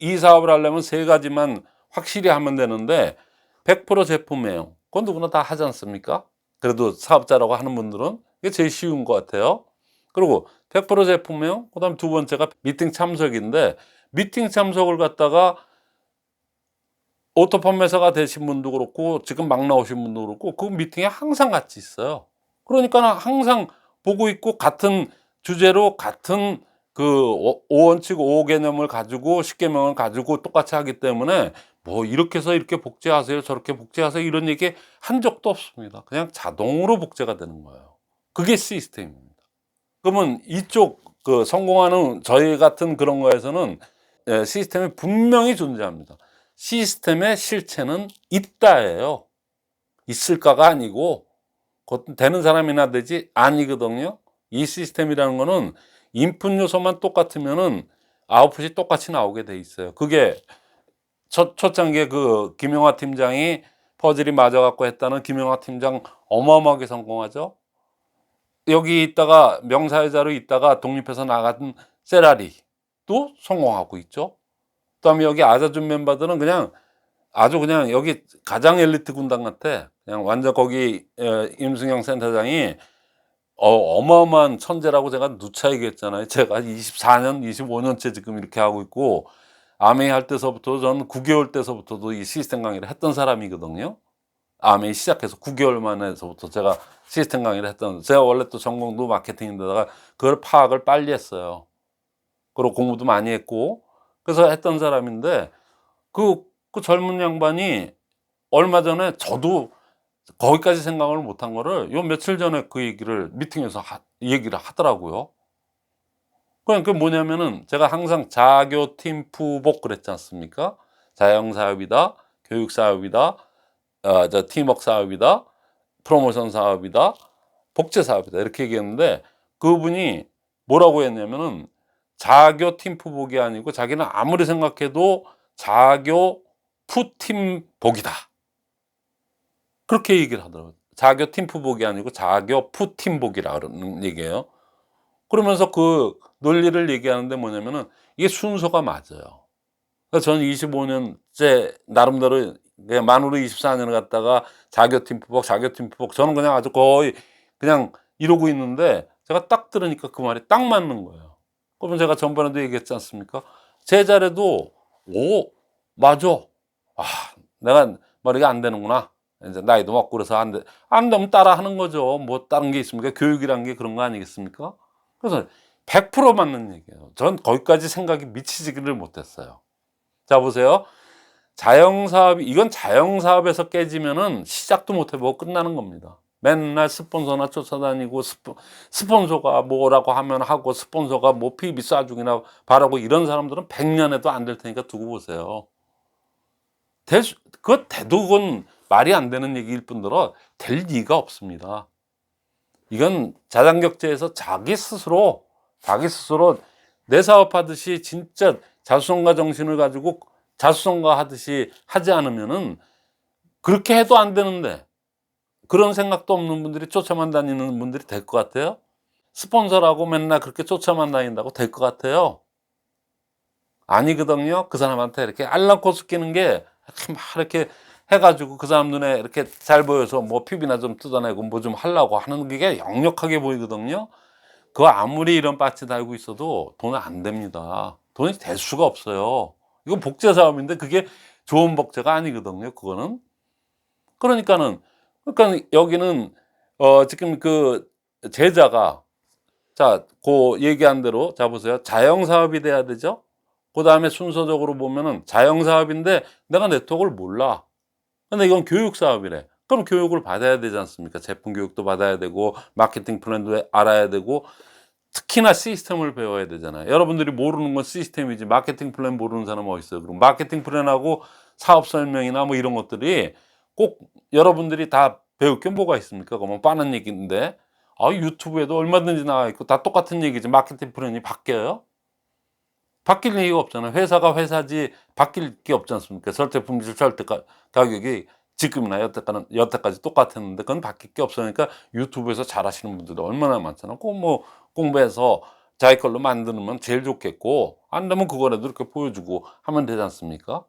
이 사업을 하려면 세 가지만 확실히 하면 되는데, 100% 제품이에요. 그건 누구나 다 하지 않습니까? 그래도 사업자라고 하는 분들은 이게 제일 쉬운 것 같아요. 그리고 100% 제품이에요. 그 다음 두 번째가 미팅 참석인데, 미팅 참석을 갖다가 오토 판매사가 되신 분도 그렇고 지금 막 나오신 분도 그렇고 그 미팅에 항상 같이 있어요. 그러니까 항상 보고 있고, 같은 주제로 같은 그 5원칙 5개념을 가지고 10개명을 가지고 똑같이 하기 때문에 뭐 이렇게 해서 이렇게 복제하세요, 저렇게 복제하세요 이런 얘기 한 적도 없습니다. 그냥 자동으로 복제가 되는 거예요. 그게 시스템입니다. 그러면 이쪽 그 성공하는 저희 같은 그런 거에서는 시스템이 분명히 존재합니다. 시스템의 실체는 있다예요. 있을까가 아니고, 곧 되는 사람이나 되지 아니거든요. 이 시스템이라는 거는 인풋 요소만 똑같으면은 아웃풋이 똑같이 나오게 돼 있어요. 그게 초창기에 그 김용화 팀장이 퍼즐이 맞아갖고 했다는 김용화 팀장 어마어마하게 성공하죠. 여기 있다가 명사회자로 있다가 독립해서 나간 세라리도 성공하고 있죠. 그다음에 여기 아자준 멤버들은 그냥 아주 그냥 여기 가장 엘리트 군단 같아. 그냥 완전 거기 임승영 센터장이 어마어마한 천재라고 제가 누차 얘기했잖아요. 제가 24년, 25년째 지금 이렇게 하고 있고, 아메이 할 때서부터 저는 9개월 때서부터도 이 시스템 강의를 했던 사람이거든요. 아메이 시작해서 9개월 만에서부터 제가 시스템 강의를 제가 원래 또 전공도 마케팅인데다가 그걸 파악을 빨리 했어요. 그리고 공부도 많이 했고, 그래서 했던 사람인데, 그 젊은 양반이 얼마 전에 저도 거기까지 생각을 못한 거를 요 며칠 전에 그 얘기를 미팅에서 얘기를 하더라고요. 그러니까 뭐냐면은 제가 항상 자교 팀 푸복 그랬지 않습니까? 자영 사업이다, 교육 사업이다, 저 팀워크 사업이다, 프로모션 사업이다, 복제 사업이다 이렇게 얘기했는데, 그분이 뭐라고 했냐면은 자교 팀 푸복이 아니고 자기는 아무리 생각해도 자교 푸팀복이다. 그렇게 얘기를 하더라고요. 자교 팀푸복이 아니고 자교 푸팀복이라 그러는 얘기예요. 그러면서 그 논리를 얘기하는데 뭐냐면은 이게 순서가 맞아요. 그러니까 저는 25년째 나름대로 만으로 24년을 갖다가 자교 팀푸복, 자교 팀푸복 저는 그냥 아주 거의 그냥 이러고 있는데, 제가 딱 들으니까 그 말이 딱 맞는 거예요. 그러면 제가 전번에도 얘기했지 않습니까? 제 자리도 오 맞아. 아 내가 머리가 안 되는구나. 이제 나이도 먹고 그래서 안 되면 따라 하는 거죠. 뭐 다른 게 있습니까? 교육이란 게 그런 거 아니겠습니까? 그래서 100% 맞는 얘기예요. 전 거기까지 생각이 미치지를 못했어요. 자 보세요. 이건 자영사업에서 깨지면은 시작도 못 해보고 끝나는 겁니다. 맨날 스폰서나 쫓아다니고 스폰서가 뭐라고 하면 하고 스폰서가 뭐 PB 쏴주기나 바라고 이런 사람들은 100년에도 안 될 테니까 두고 보세요. 그건 말이 안 되는 얘기일 뿐더러 될 리가 없습니다. 이건 자장격제에서 자기 스스로 내 사업하듯이 진짜 자수성가 정신을 가지고 자수성가 하듯이 하지 않으면은, 그렇게 해도 안 되는데 그런 생각도 없는 분들이 쫓아만 다니는 분들이 될 것 같아요? 스폰서라고 맨날 그렇게 쫓아만 다닌다고 될 것 같아요? 아니거든요. 그 사람한테 이렇게 알랑코스 끼는 게 이렇게 해가지고 그 사람 눈에 이렇게 잘 보여서 뭐 피비나 좀 뜯어내고 뭐 좀 하려고 하는 게 역력하게 보이거든요. 그거 아무리 이런 빠치 달고 있어도 돈은 안 됩니다. 돈이 될 수가 없어요. 이건 복제 사업인데 그게 좋은 복제가 아니거든요. 그거는. 그러니까 여기는 지금 그 제자가 자, 그 얘기한 대로 자 보세요. 자영 사업이 돼야 되죠. 그 다음에 순서적으로 보면은 자영사업인데 내가 네트워크를 몰라. 근데 이건 교육사업이래. 그럼 교육을 받아야 되지 않습니까? 제품 교육도 받아야 되고 마케팅 플랜도 알아야 되고 특히나 시스템을 배워야 되잖아요. 여러분들이 모르는 건 시스템이지 마케팅 플랜 모르는 사람 어디 있어요? 그럼 마케팅 플랜하고 사업 설명이나 뭐 이런 것들이 꼭 여러분들이 다 배울 게 뭐가 있습니까? 그러면 빠는 얘기인데 유튜브에도 얼마든지 나와 있고 다 똑같은 얘기지 마케팅 플랜이 바뀌어요? 바뀔 얘기가 없잖아요. 회사가 회사지 바뀔 게 없지 않습니까? 설태 품질 설태 가격이 지금이나 여태까지 똑같았는데 그건 바뀔 게 없으니까 유튜브에서 잘하시는 분들도 얼마나 많잖아요. 꼭 뭐 공부해서 자기 걸로 만드는 제일 좋겠고 안 되면 그거라도 이렇게 보여주고 하면 되지 않습니까?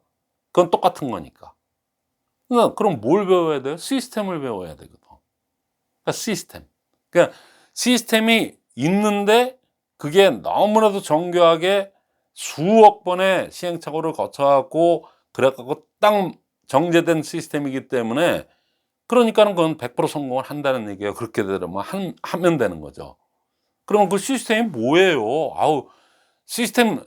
그건 똑같은 거니까. 그럼 뭘 배워야 돼요? 시스템을 배워야 되거든. 그러니까 시스템. 그러니까 시스템이 있는데 그게 너무나도 정교하게 수억 번의 시행착오를 거쳐갖고 그래갖고 딱 정제된 시스템이기 때문에 그러니까는 그건 100% 성공을 한다는 얘기예요. 그렇게 되면 하면 되는 거죠. 그러면 그 시스템이 뭐예요? 시스템,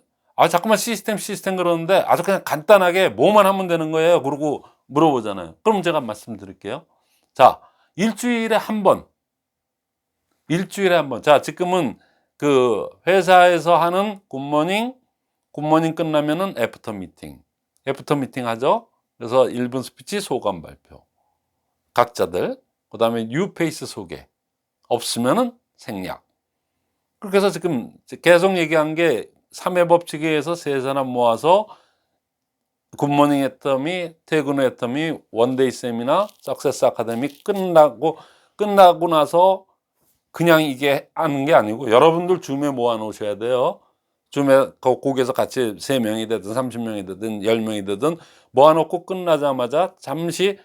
자꾸만 시스템 그러는데 아주 그냥 간단하게 뭐만 하면 되는 거예요. 그러고 물어보잖아요. 그럼 제가 말씀드릴게요. 자, 일주일에 한 번. 자, 지금은 그 회사에서 하는 굿모닝 끝나면은 애프터 미팅 하죠. 그래서 1분 스피치 소감 발표. 각자들. 그 다음에 뉴페이스 소개. 없으면은 생략. 그렇게 해서 지금 계속 얘기한 게 3회 법칙에 의해서 세 사람 모아서 굿모닝 애터미, 퇴근 후 애터미, 원데이 세미나, 석세스 아카데미 끝나고 나서 그냥 이게 하는 게 아니고 여러분들 줌에 모아 놓으셔야 돼요. 줌에 거기에서 같이 3명이 되든 30명이 되든 10명이 되든 모아 놓고 끝나자마자 잠시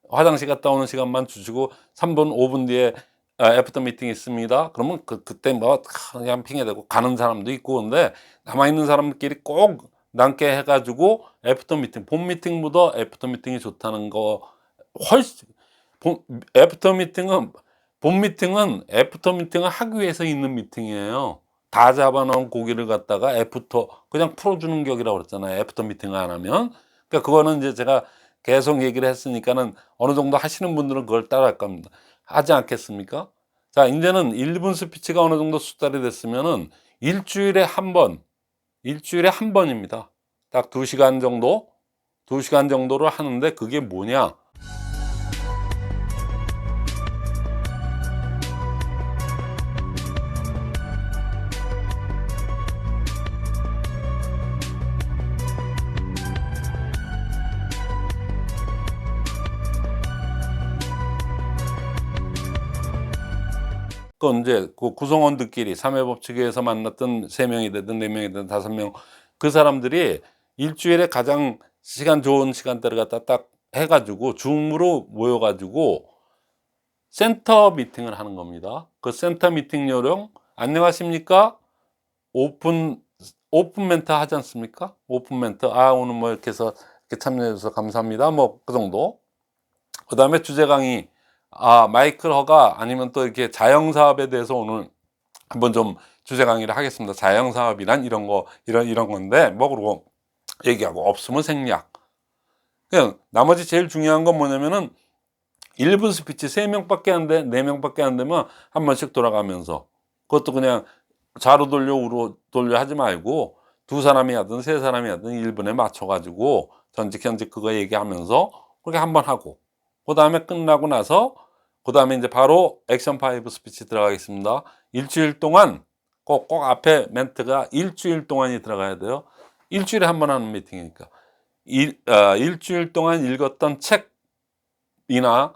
화장실 갔다 오는 시간만 주시고 3분 5분 뒤에 애프터 미팅 있습니다. 그러면 그때 뭐 그냥 핑계대고 가는 사람도 있고 근데 남아있는 사람들끼리 꼭 남게 해가지고 애프터 미팅 본 미팅보다 애프터 미팅이 좋다는 거 훨씬 애프터 미팅은 본 미팅은 애프터 미팅을 하기 위해서 있는 미팅이에요. 다 잡아놓은 고기를 갖다가 애프터 그냥 풀어주는 격이라고 그랬잖아요. 애프터 미팅을 안 하면. 그러니까 그거는 이제 제가 계속 얘기를 했으니까는 어느 정도 하시는 분들은 그걸 따라할 겁니다. 하지 않겠습니까? 자, 이제는 1분 스피치가 어느 정도 숙달이 됐으면은 일주일에 한 번입니다. 딱 2시간 정도를 하는데 그게 뭐냐? 그건 이제 그 구성원들끼리 3회 법칙에서 만났던 3명이 되든 4명이 되든 5명 그 사람들이 일주일에 가장 시간 좋은 시간대를 갖다 딱 해가지고 줌으로 모여가지고 센터 미팅을 하는 겁니다. 그 센터 미팅 요령 안녕하십니까? 오픈 멘트 하지 않습니까? 오픈 멘트 오늘 뭐 이렇게 해서 이렇게 참여해 주셔서 감사합니다. 뭐 그 정도. 그 다음에 주제 강의 마이클 허가 아니면 또 이렇게 자영사업에 대해서 오늘 한번 좀 주제 강의를 하겠습니다. 자영사업이란 이런 건데 뭐 그러고 얘기하고 없으면 생략. 그냥 나머지 제일 중요한 건 뭐냐면은 1분 스피치 3명밖에 안 돼, 4명밖에 안 되면 한 번씩 돌아가면서 그것도 그냥 좌로 돌려 우로 돌려 하지 말고 2사람이 하든 3사람이 하든 1분에 맞춰가지고 전직 현직 그거 얘기하면서 그렇게 한번 하고 그 다음에 끝나고 나서 그 다음에 이제 바로 액션 5 스피치 들어가겠습니다. 일주일 동안 꼭 앞에 멘트가 일주일 동안이 들어가야 돼요. 일주일에 한 번 하는 미팅이니까 일주일 동안 읽었던 책이나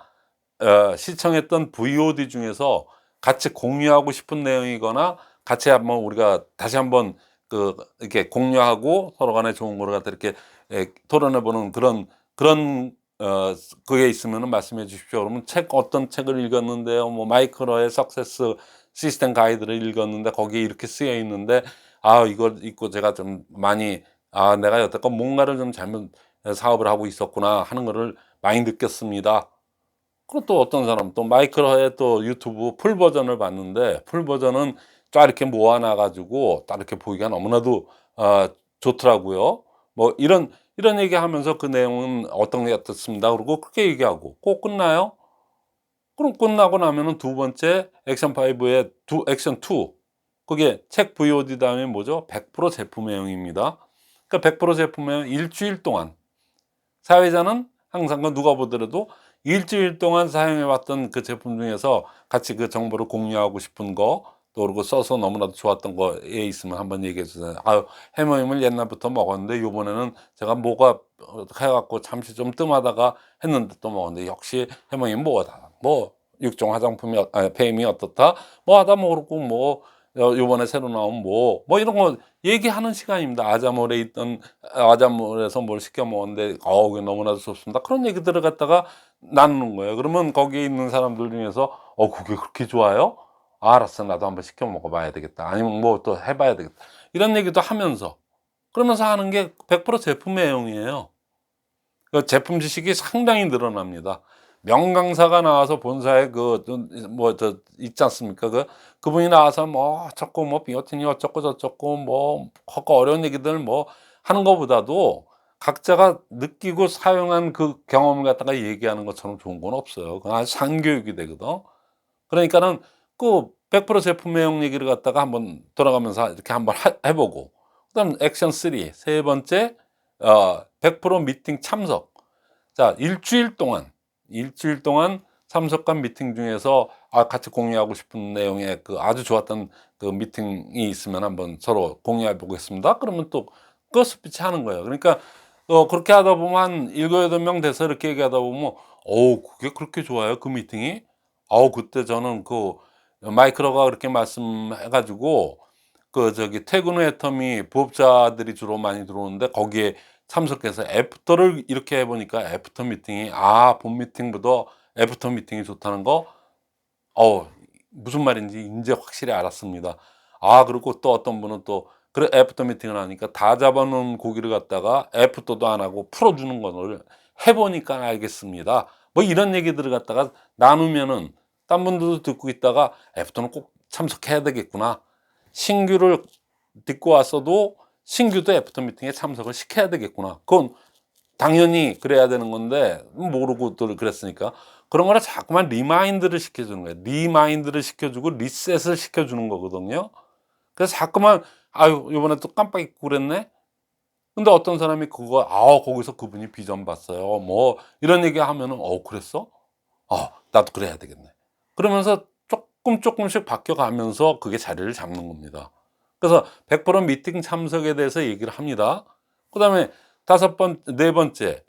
시청했던 VOD 중에서 같이 공유하고 싶은 내용이거나 같이 한번 우리가 다시 한번 이렇게 공유하고 서로 간에 좋은 거를 갖다 이렇게 토론해보는 그런 그게 있으면 말씀해 주십시오. 그러면 어떤 책을 읽었는데요. 뭐 마이크로의 석세스 시스템 가이드를 읽었는데 거기에 이렇게 쓰여 있는데 이걸 읽고 제가 좀 많이 내가 여태껏 뭔가를 좀 잘못 사업을 하고 있었구나 하는 거를 많이 느꼈습니다. 그리고 또 어떤 사람 또 마이크로의 또 유튜브 풀 버전을 봤는데 풀 버전은 쫙 이렇게 모아놔 가지고 딱 이렇게 보기가 너무나도 좋더라고요. 뭐 이런 얘기하면서 그 내용은 어떤 게 어떻습니다. 그러고 그렇게 얘기하고 꼭 끝나요? 그럼 끝나고 나면은 두 번째 액션 5의 액션 2, 그게 책 VOD 다음에 뭐죠? 100% 제품애용입니다. 그러니까 100% 제품애용 일주일 동안 사회자는 항상 그 누가 보더라도 일주일 동안 사용해 왔던 그 제품 중에서 같이 그 정보를 공유하고 싶은 거, 또 그리고 써서 너무나도 좋았던 거에 있으면 한번 얘기해 주세요. 아유, 해모임을 옛날부터 먹었는데 요번에는 제가 뭐가 해 갖고 잠시 좀 뜸하다가 했는데 또 먹었는데 역시 해모임 뭐다. 뭐 육종 화장품이 폐임이 어떻다. 뭐 하다 모르고 뭐 요번에 새로 나온 뭐 이런 거 얘기하는 시간입니다. 아자몰에 있던 아자몰에서 뭘 시켜 먹었는데 그게 너무나도 좋습니다. 그런 얘기들을 갖다가 나누는 거예요. 그러면 거기에 있는 사람들 중에서 그게 그렇게 좋아요? 알았어, 나도 한번 시켜 먹어봐야 되겠다. 아니면 뭐 또 해봐야 되겠다. 이런 얘기도 하면서 그러면서 하는 게 100% 제품 애용이에요. 그 제품 지식이 상당히 늘어납니다. 명강사가 나와서 본사에 저 있지 않습니까? 그분이 나와서 뭐 어쩌고 뭐 비오틴이 어쩌고 저쩌고 뭐 하고 어려운 얘기들 뭐 하는 것보다도 각자가 느끼고 사용한 그 경험을 갖다가 얘기하는 것처럼 좋은 건 없어요. 그건 아주 상교육이 되거든. 그러니까는 그 100% 제품명 얘기를 갖다가 한번 돌아가면서 이렇게 한번 해보고, 그다음 액션 3, 세 번째 100% 미팅 참석. 자, 일주일 동안 참석한 미팅 중에서 같이 공유하고 싶은 내용의 그 아주 좋았던 그 미팅이 있으면 한번 서로 공유해 보겠습니다. 그러면 또 그 스피치 하는 거예요. 그러니까 그렇게 하다 보면 한 7-8명 돼서 이렇게 얘기하다 보면 그게 그렇게 좋아요, 그 미팅이? 그때 저는 그 마이크로가 그렇게 말씀해 가지고 퇴근 후에 텀이 부업자들이 주로 많이 들어오는데 거기에 참석해서 애프터를 이렇게 해 보니까 애프터 미팅이 본 미팅보다 애프터 미팅이 좋다는 거 무슨 말인지 인제 확실히 알았습니다. 그리고 또 어떤 분은 또 그래 애프터 미팅을 하니까 다 잡아 놓은 고기를 갖다가 애프터도 안 하고 풀어 주는 거를 해 보니까 알겠습니다. 뭐 이런 얘기들을 갖다가 나누면은 딴 분들도 듣고 있다가 '애프터는 꼭 참석해야 되겠구나.' 신규를 듣고 왔어도 신규도 애프터 미팅에 참석을 시켜야 되겠구나. 그건 당연히 그래야 되는 건데 모르고들 그랬으니까 그런 거를 자꾸만 리마인드를 시켜주는 거예요. 리마인드를 시켜주고 리셋을 시켜주는 거거든요. 그래서 자꾸만 아유 요번에 또 깜빡 잊고 그랬네. 근데 어떤 사람이 그거 거기서 그분이 비전 봤어요. 뭐 이런 얘기 하면은 그랬어? 나도 그래야 되겠네. 그러면서 조금씩 바뀌어가면서 그게 자리를 잡는 겁니다. 그래서 100% 미팅 참석에 대해서 얘기를 합니다. 그다음에 네 번째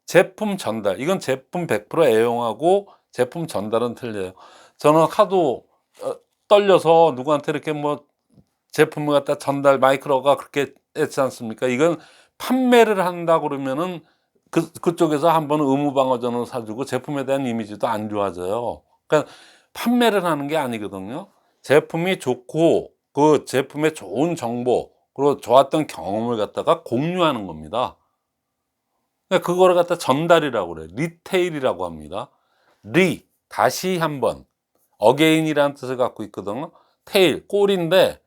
제품 전달. 이건 제품 100% 애용하고 제품 전달은 틀려요. 저는 하도 떨려서 누구한테 이렇게 뭐 제품을 갖다 마이크로가 그렇게 했지 않습니까? 이건 판매를 한다 그러면은 그쪽에서 한번 의무방어전을 사주고 제품에 대한 이미지도 안 좋아져요. 그러니까 판매를 하는 게 아니거든요. 제품이 좋고 그 제품의 좋은 정보 그리고 좋았던 경험을 갖다가 공유하는 겁니다. 그러니까 그거를 갖다 전달이라고 그래요. 리테일이라고 합니다. 다시 한번 again이라는 뜻을 갖고 있거든요. 테일 꼴인데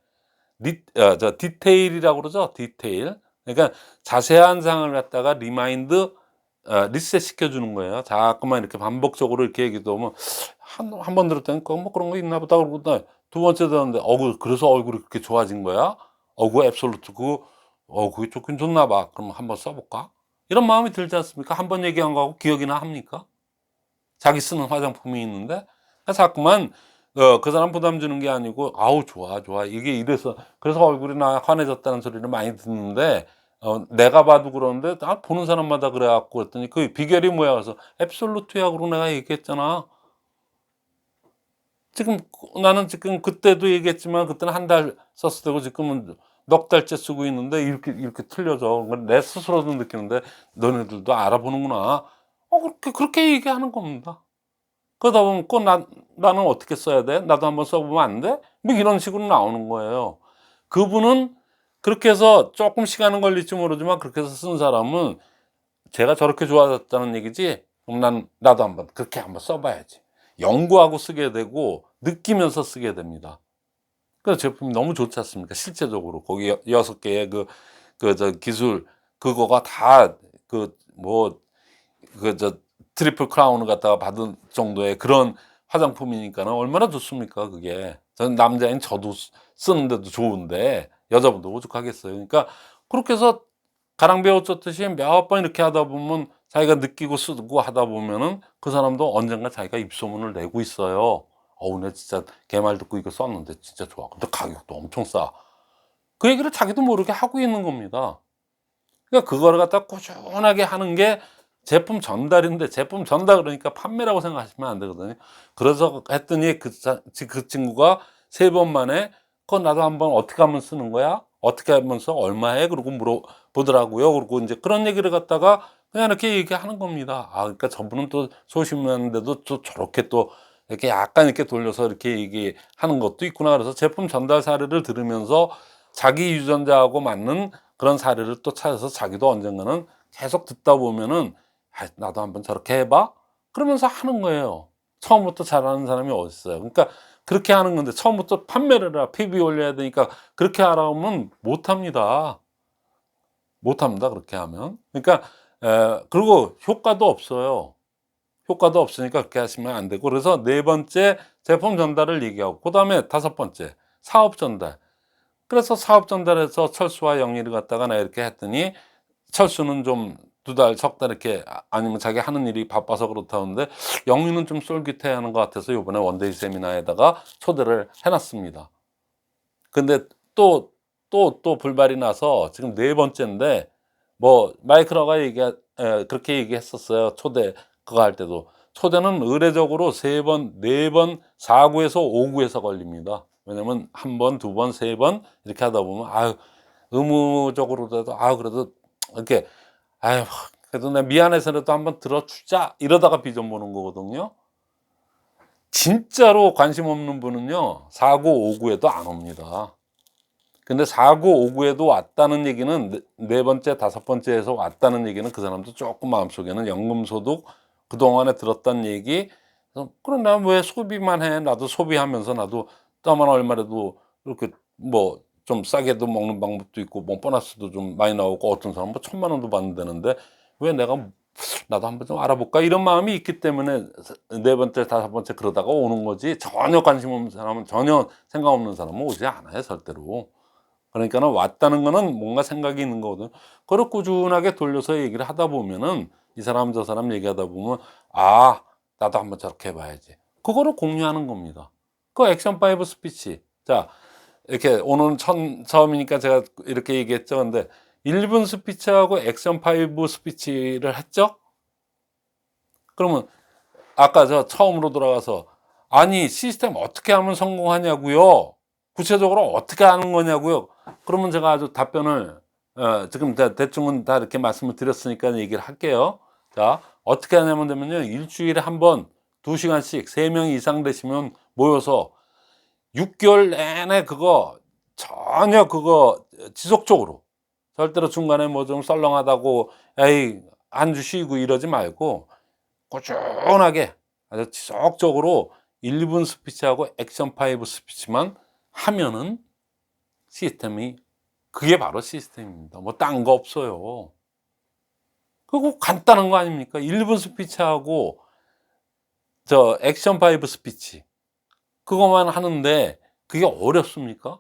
디테일이라고 그러죠. 디테일. 그러니까 자세한 사항을 갖다가 리셋 시켜주는 거예요. 자꾸만 이렇게 반복적으로 이렇게 얘기도 하면 한 번 들었더니 뭐 그런 거 있나 보다 그러고 두 번째 들었는데 그래서 얼굴이 그렇게 좋아진 거야? 그 앱솔루트 그게 좋긴 좋나 봐. 그럼 한번 써볼까? 이런 마음이 들지 않습니까? 한 번 얘기한 거하고 기억이나 합니까? 자기 쓰는 화장품이 있는데 자꾸만 그 사람 부담 주는 게 아니고 아우 좋아 좋아 이게 이래서 그래서 얼굴이 나 환해졌다는 소리를 많이 듣는데 내가 봐도 그러는데 보는 사람마다 그래 갖고 그랬더니 그 비결이 뭐야 그래서 앱솔루트야 그러고 내가 얘기했잖아. 나는 지금 그때도 얘기했지만 그때는 한 달 썼을 때고 지금은 넉 달째 쓰고 있는데 이렇게 틀려져. 내 스스로도 느끼는데 너네들도 알아보는구나. 그렇게 얘기하는 겁니다. 그러다 보면 나는 어떻게 써야 돼? 나도 한번 써보면 안 돼? 뭐 이런 식으로 나오는 거예요. 그분은 그렇게 해서 조금 시간은 걸릴지 모르지만 그렇게 해서 쓴 사람은 제가 저렇게 좋아졌다는 얘기지. 그럼 나도 그렇게 한번 써봐야지. 연구하고 쓰게 되고 느끼면서 쓰게 됩니다. 그래서 제품이 너무 좋지 않습니까? 실제적으로 거기 6개의 그 그 저 기술 그거가 다 그 뭐 그 저 트리플 크라운을 갖다가 받은 정도의 그런 화장품이니까는 얼마나 좋습니까 그게. 저는 남자인 저도 쓰는데도 좋은데 여자분도 오죽하겠어요. 그러니까 그렇게 해서 가랑비에 옷 젖듯이 몇 번 이렇게 하다 보면 자기가 느끼고 쓰고 하다 보면은 그 사람도 언젠가 자기가 입소문을 내고 있어요. "어우 내 진짜 걔 말 듣고 이거 썼는데 진짜 좋아. 근데 가격도 엄청 싸." 그 얘기를 자기도 모르게 하고 있는 겁니다. 그러니까 그거를 갖다 꾸준하게 하는 게 제품 전달인데, 제품 전달 그러니까 판매라고 생각하시면 안 되거든요. 그래서 했더니 그 친구가 3번 만에 "그거 나도 한번 어떻게 하면 쓰는 거야? 어떻게 하면 써? 얼마 해?" 그러고 물어보더라고요. 그리고 인제 그런 얘기를 갖다가 그냥 이렇게 얘기하는 겁니다. 아 그러니까 저분은 또 소심한데도 또 저렇게 또 이렇게 약간 이렇게 돌려서 이렇게 얘기하는 것도 있구나. 그래서 제품 전달 사례를 들으면서 자기 유전자하고 맞는 그런 사례를 또 찾아서 자기도 언젠가는 계속 듣다 보면은 '아 나도 한번 저렇게 해 봐.' 그러면서 하는 거예요. 처음부터 잘하는 사람이 어딨어요. 그러니까 그렇게 하는 건데 처음부터 판매를 해라, PB 올려야 되니까 그렇게 하라 면 못 합니다. 못 합니다 그렇게 하면. 그러니까 그리고 효과도 없어요. 효과도 없으니까 그렇게 하시면 안 되고, 그래서 네 번째 제품 전달을 얘기하고 그다음에 다섯 번째 사업 전달. 그래서 사업 전달해서 철수와 영희를 갖다가 나 이렇게 했더니 철수는 좀 2달 석 달 이렇게 아니면 자기 하는 일이 바빠서 그렇다는데 영희는 좀 솔깃해 하는 것 같아서 요번에 원데이 세미나에다가 초대를 해 놨습니다. 근데 또 불발이 나서 지금 네 번째인데, 뭐 마이크로가 그렇게 얘기했었어요. 초대 그거 할 때도. 초대는 의례적으로 3번, 4번, 4구에서 5구에서 걸립니다. 왜냐면 1 번, 2 번, 3번 이렇게 하다 보면 아유 의무적으로라도 그래도 이렇게 아유 그래도 내가 미안해서라도 한번 들어 주자 이러다가 비전 보는 거거든요. 진짜로 관심 없는 분은요 4구, 5구에도 안 옵니다. 근데 4구, 5구에도 왔다는 얘기는 네 번째, 다섯 번째에서 왔다는 얘기는 그 사람도 조금 마음속에는 연금소득 그동안에 들었던 얘기, 그럼 나 왜 소비만 해? 나도 소비하면서 나도 땀만 얼마라도 이렇게 뭐 좀 싸게도 먹는 방법도 있고 뭐 보너스도 좀 많이 나오고 어떤 사람은 뭐 1,000만 원도 받는다는데 왜 내가 나도 한번 좀 알아볼까 이런 마음이 있기 때문에 네 번째, 다섯 번째 그러다가 오는 거지, 전혀 관심 없는 사람은, 전혀 생각 없는 사람은 오지 않아요 절대로. 그러니까는 왔다는 거는 뭔가 생각이 있는 거거든. 그걸 꾸준하게 돌려서 얘기를 하다 보면은 이 사람 저 사람 얘기하다 보면 '아 나도 한번 저렇게 해 봐야지.' 그거를 공유하는 겁니다. 그 액션 5 스피치. 자 이렇게 오늘은 처음이니까 제가 이렇게 얘기했죠. 근데 1분 스피치하고 액션 5 스피치를 했죠. 그러면 아까 저 처음으로 돌아가서 "아니 시스템 어떻게 하면 성공하냐고요? 구체적으로 어떻게 하는 거냐고요?" 그러면 제가 아주 답변을 지금 대충은 다 이렇게 말씀을 드렸으니까 얘기를 할게요. 자 어떻게 하냐면 되면요. 일 주일에 한 번 2 시간씩 3명 이상 되시면 모여서 6 개월 내내 그거 전혀 그거 지속적으로, 절대로 중간에 뭐 좀 썰렁하다고 에이 한 주 쉬고 이러지 말고 꾸준하게 아주 지속적으로 1분 스피치하고 액션 5 스피치만 하면은 시스템이, 그게 바로 시스템입니다. 뭐 딴 거 없어요. 그거 간단한 거 아닙니까? 1분 스피치하고 저 액션 5 스피치 그거만 하는데 그게 어렵습니까?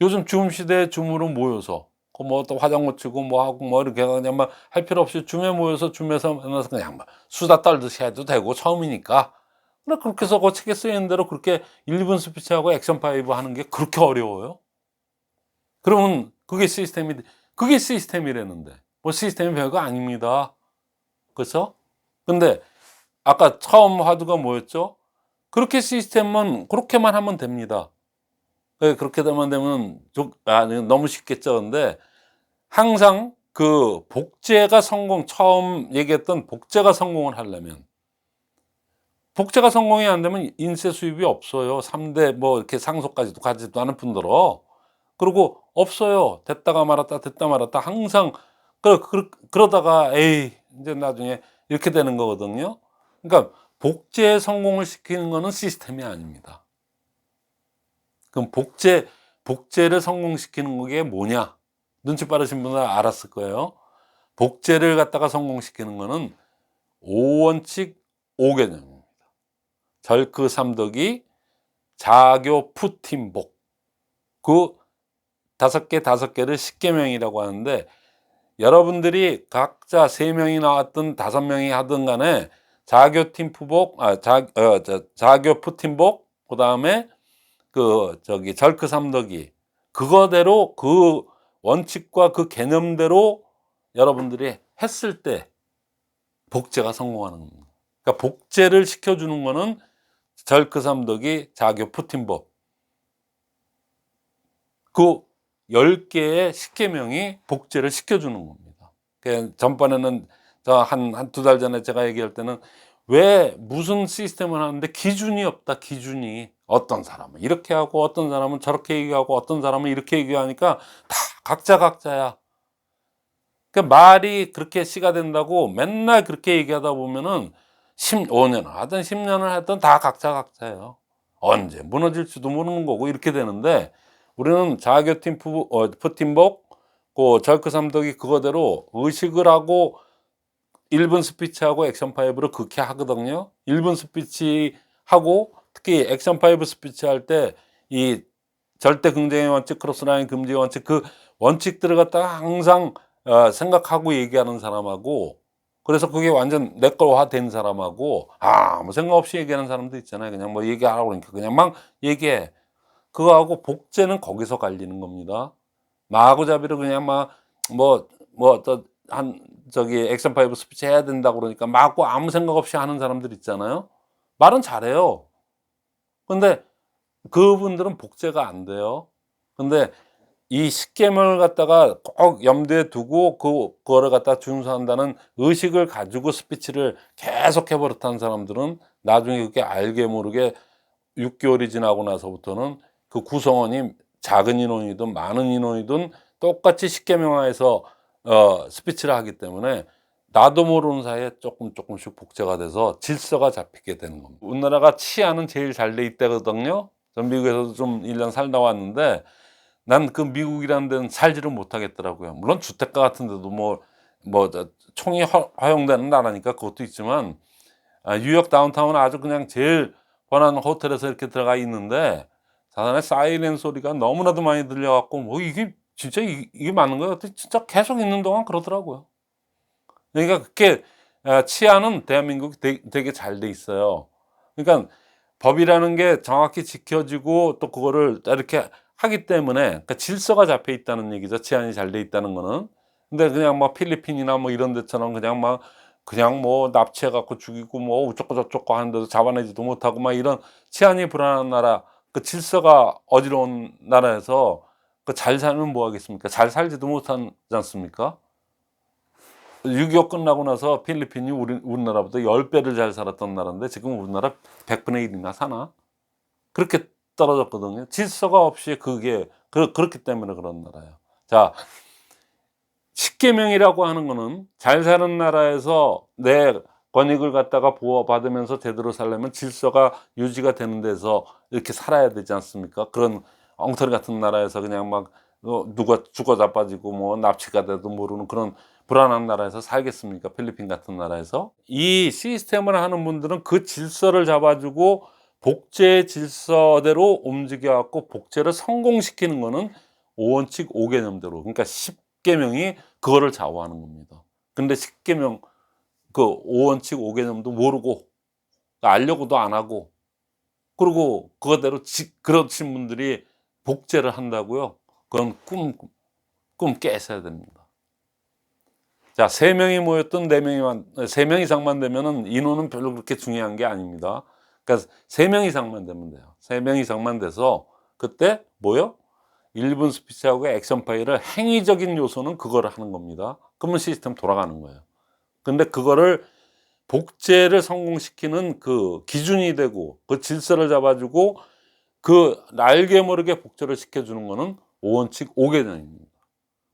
요즘 줌 시대에 줌으로 모여서 그 뭐 또 화장 고치고 뭐 하고 뭐 이렇게 그냥 막 할 필요 없이 줌에 모여서 줌에서 만나서 그냥 막 수다 떨듯이 해도 되고 처음이니까. 근데 그렇게 해서 그 책에 쓰인 대로 그렇게 1분 스피치하고 액션 5 하는 게 그렇게 어려워요? 그러면 그게 시스템이라는데 뭐 시스템이 별거 아닙니다. 그렇죠? 근데 아까 처음 화두가 뭐였죠? 그렇게 시스템만 그렇게만 하면 됩니다. 예 그렇게 되면 너무 쉽겠죠. 근데 항상 그 복제가 처음 얘기했던 복제가 성공을 하려면, 복제가 성공이 안 되면 인쇄 수입이 없어요. 3대 뭐 이렇게 상속까지도 가지도 않은 분들어. 그리고 없어요. 됐다가 말았다 됐다 말았다 항상 그러다가 에이 인제 나중에 이렇게 되는 거거든요. 그러니까 복제 성공을 시키는 거는 시스템이 아닙니다. 그럼 복제를 성공시키는 게 뭐냐? 눈치 빠르신 분은 알았을 거예요. 복제를 갖다가 성공시키는 거는 5원칙 5개념입니다. 절크 삼덕이 자교 푸팀복, 그 5개를 10계명이라고 하는데, 여러분들이 각자 3명이 나왔든 5명이 하든 간에 자교 팀푸복, 자교 푸팀복, 그 다음에 절크 삼덕이, 그거대로 그 원칙과 그 개념대로 여러분들이 했을 때 복제가 성공하는 겁니다. 그러니까 복제를 시켜주는 거는 절크 삼덕이, 자교 푸팀복, 그 10개의 10계명이 복제를 시켜주는 겁니다. 전번에는 한 2달 전에 제가 얘기할 때는 왜 무슨 시스템을 하는데 기준이 없다, 기준이. 어떤 사람은 이렇게 하고 어떤 사람은 저렇게 얘기하고 어떤 사람은 이렇게 얘기하니까 다 각자야. 그러니까 말이 그렇게 씨가 된다고 맨날 그렇게 얘기하다 보면은 5년을 하든 10년을 하든 다 각자예요. 언제 무너질지도 모르는 거고 이렇게 되는데, 우리는 자교팀 푸팀복, 그 절크 삼덕이 그거대로 의식을 하고 1분 스피치하고 액션 5를 그렇게 하거든요. 1분 스피치 하고, 특히 액션 5 스피치 할 때 이 절대 긍정의 원칙, 크로스라인 금지 원칙, 그 원칙들을 갖다가 항상 생각하고 얘기하는 사람하고, 그래서 그게 완전 내 거화 된 사람하고, 아무 생각 없이 얘기하는 사람도 있잖아요. 그냥 뭐 얘기하라고 그러니까 그냥 막 얘기해. 그거하고 복제는 거기서 갈리는 겁니다. 마구잡이로 그냥 액션 5 스피치 해야 된다고 그러니까 마구 아무 생각 없이 하는 사람들 있잖아요. 말은 잘해요. 근데 그분들은 복제가 안 돼요. 근데 이 10계명을 갖다가 꼭 염두에 두고 그거를 갖다 준수한다는 의식을 가지고 스피치를 계속 해버릇한 사람들은 나중에 그게 알게 모르게 6개월이 지나고 나서부터는 그 구성원이 작은 인원이든 많은 인원이든 똑같이 10계명화해서 스피치를 하기 때문에 나도 모르는 사이에 조금씩 복제가 돼서 질서가 잡히게 되는 겁니다. 우리나라가 치안은 제일 잘 돼 있다거든요. 전 미국에서도 좀 1년 살다 왔는데, 난 그 미국이라는 데는 살지를 못하겠더라고요. 물론 주택가 같은 데도 총이 허용되는 나라니까 그것도 있지만, 뉴욕 다운타운은 아주 그냥 제일 번화한 호텔에서 이렇게 들어가 있는데, 사단의 사이렌 소리가 너무나도 많이 들려갖고 이게 진짜 이게 맞는 거야? 진짜 계속 있는 동안 그러더라고요. 그러니까 그게 치안은 대한민국이 되게 잘 돼 있어요. 그러니까 법이라는 게 정확히 지켜지고 또 그거를 이렇게 하기 때문에, 그러니까 질서가 잡혀 있다는 얘기죠. 치안이 잘 돼 있다는 거는. 근데 그냥 필리핀이나 이런 데처럼 그냥 납치해 갖고 죽이고 어쩌고 저쩌고 하는데도 잡아내지도 못하고 이런 치안이 불안한 나라, 그 질서가 어지러운 나라에서 잘 살면 뭐 하겠습니까? 잘 살지도 못하지 않습니까? 6.25 끝나고 나서 필리핀이 우리나라보다 10배를 잘 살았던 나라인데 지금 우리나라 100분의 1이나 사나? 그렇게 떨어졌거든요. 질서가 없이 그렇기 때문에 그런 나라예요. 자, 10계명이라고 하는 거는 잘 사는 나라에서 내 권익을 갖다가 보호받으면서 제대로 살려면 질서가 유지가 되는 데서 이렇게 살아야 되지 않습니까? 그런 엉터리 같은 나라에서 그냥 누가 죽어 자빠지고 납치가 돼도 모르는 그런 불안한 나라에서 살겠습니까? 필리핀 같은 나라에서. 이 시스템을 하는 분들은 그 질서를 잡아주고 복제 질서대로 움직여 갖고 복제를 성공시키는 거는 5원칙 5개념대로, 그러니까 10계명이 그거를 좌우하는 겁니다. 근데 10계명 그 5원칙 5개념도 모르고 알려고도 안 하고, 그리고 그거대로 그러신 분들이 복제를 한다고요? 그건 꿈 깨셔야 됩니다. 자, 3명이 모였던 3명 이상만 되면은 인원은 별로 그렇게 중요한 게 아닙니다. 그러니까 3명 이상만 되면 돼요. 3명 이상만 돼서 그때 1분 스피치하고 액션 파일을 행위적인 요소는 그거를 하는 겁니다. 그러면 시스템 돌아가는 거예요. 근데 그거를 복제를 성공시키는 그 기준이 되고 그 질서를 잡아주고 그 알게 모르게 복제를 시켜주는 거는 5원칙 5개념입니다.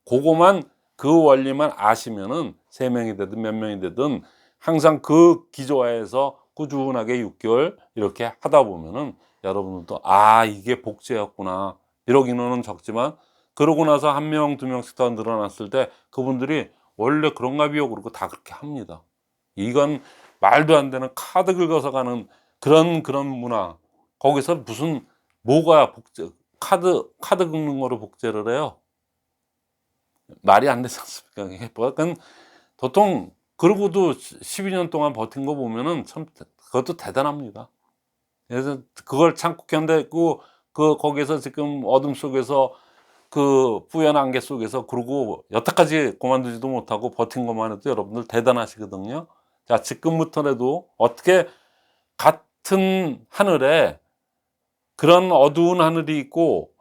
그거만, 그 원리만 아시면은 3명이 되든 몇 명이 되든 항상 그 기조화에서 꾸준하게 6개월 이렇게 하다 보면은 여러분들도 이게 복제였구나, 1억 인원은 적지만 그러고 나서 1명, 2명씩 더 늘어났을 때 그분들이 원래 그런가비요 그러고 다 그렇게 합니다. 이건 말도 안 되는 카드 긁어서 가는 그런 문화. 거기서 무슨 뭐가 복제 카드 긁는 거로 복제를 해요. 말이 안 되지 않습니까? 이게 뭐 약간 보통 그러고도 12년 동안 버틴 거 보면은 참 그것도 대단합니다. 그래서 그걸 참고 견뎠고 거기서 지금 어둠 속에서 그 뿌연 안개 속에서 그러고 여태까지 그만두지도 못하고 버틴 것만 해도 여러분들 대단하시거든요. 자, 지금부터라도 어떻게 같은 하늘에 그런 어두운 하늘이 있고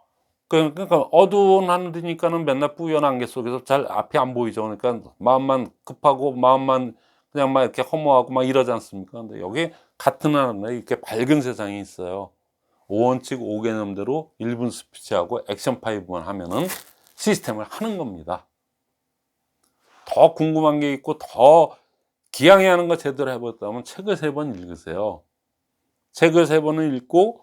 그러니까 어두운 하늘이니까는 맨날 뿌연 안개 속에서 잘 앞이 안 보이죠. 그러니까 마음만 급하고 마음만 그냥 막 이렇게 허무하고 막 이러지 않습니까? 근데 여기 같은 하늘에 이렇게 밝은 세상이 있어요. 5원칙 5개념대로 1분 스피치하고 액션 5만 하면은 시스템을 하는 겁니다. 더 궁금한 게 있고 더 기양해 하는 거 제대로 해봤다면 책을 3번 읽으세요. 책을 3번을 읽고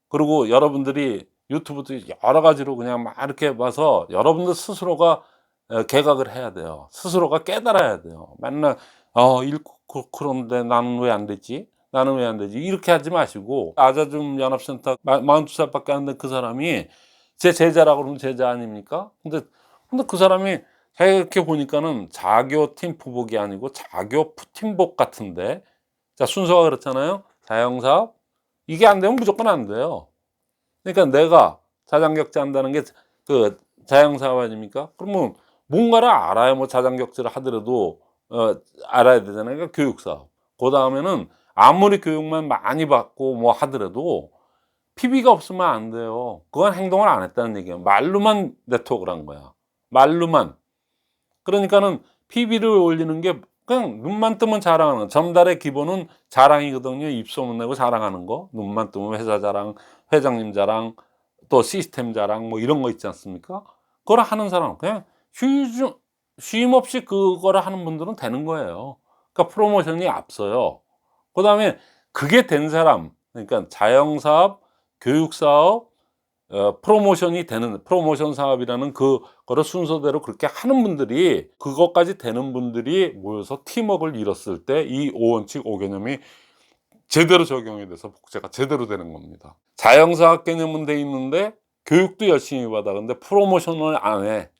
그리고 여러분들이 유튜브도 여러 가지로 그냥 막 이렇게 봐서 여러분들 스스로가 개각을 해야 돼요. 스스로가 깨달아야 돼요. 맨날 읽고 그런데 나는 왜 안 되지? 나는 왜 안 되지? 이렇게 하지 마시고 아자줌 연합센터 42살밖에 안 된 그 사람이 제 제자라고 그러면 제자 아닙니까? 근데 그 사람이 제가 이렇게 보니까는 자교 팀프복이 아니고 자교 푸팀복 같은데 자 순서가 그렇잖아요. 자영사업 이게 안 되면 무조건 안 돼요. 그러니까 내가 자장격제 한다는 게 그 자영사업 아닙니까? 그러면 뭔가를 알아야 뭐 자장격제를 하더라도 알아야 되잖아요. 그러니까 교육사업. 그 다음에는 아무리 교육만 많이 받고 뭐 하더라도 PB가 없으면 안 돼요. 그건 행동을 안 했다는 얘기예요. 말로만 네트워크를 한 거야. 말로만. 그러니까는 PB를 올리는 게 그냥 눈만 뜨면 자랑하는 거. 전달의 기본은 자랑이거든요. 입소문 내고 자랑하는 거. 눈만 뜨면 회사 자랑, 회장님 자랑, 또 시스템 자랑 뭐 이런 거 있지 않습니까? 그걸 하는 사람 그냥 쉼 없이 그거를 하는 분들은 되는 거예요. 그러니까 프로모션이 앞서요. 그다음에 그게 된 사람 그러니까 자영사업, 교육사업, 프로모션이 되는 프로모션 사업이라는 그거를 순서대로 그렇게 하는 분들이 그것까지 되는 분들이 모여서 팀워크를 이뤘을 때 이 5원칙 5개념이 제대로 적용이 돼서 복제가 제대로 되는 겁니다. 자영사업 개념은 돼 있는데 교육도 열심히 받아. 근데 프로모션을 안 해.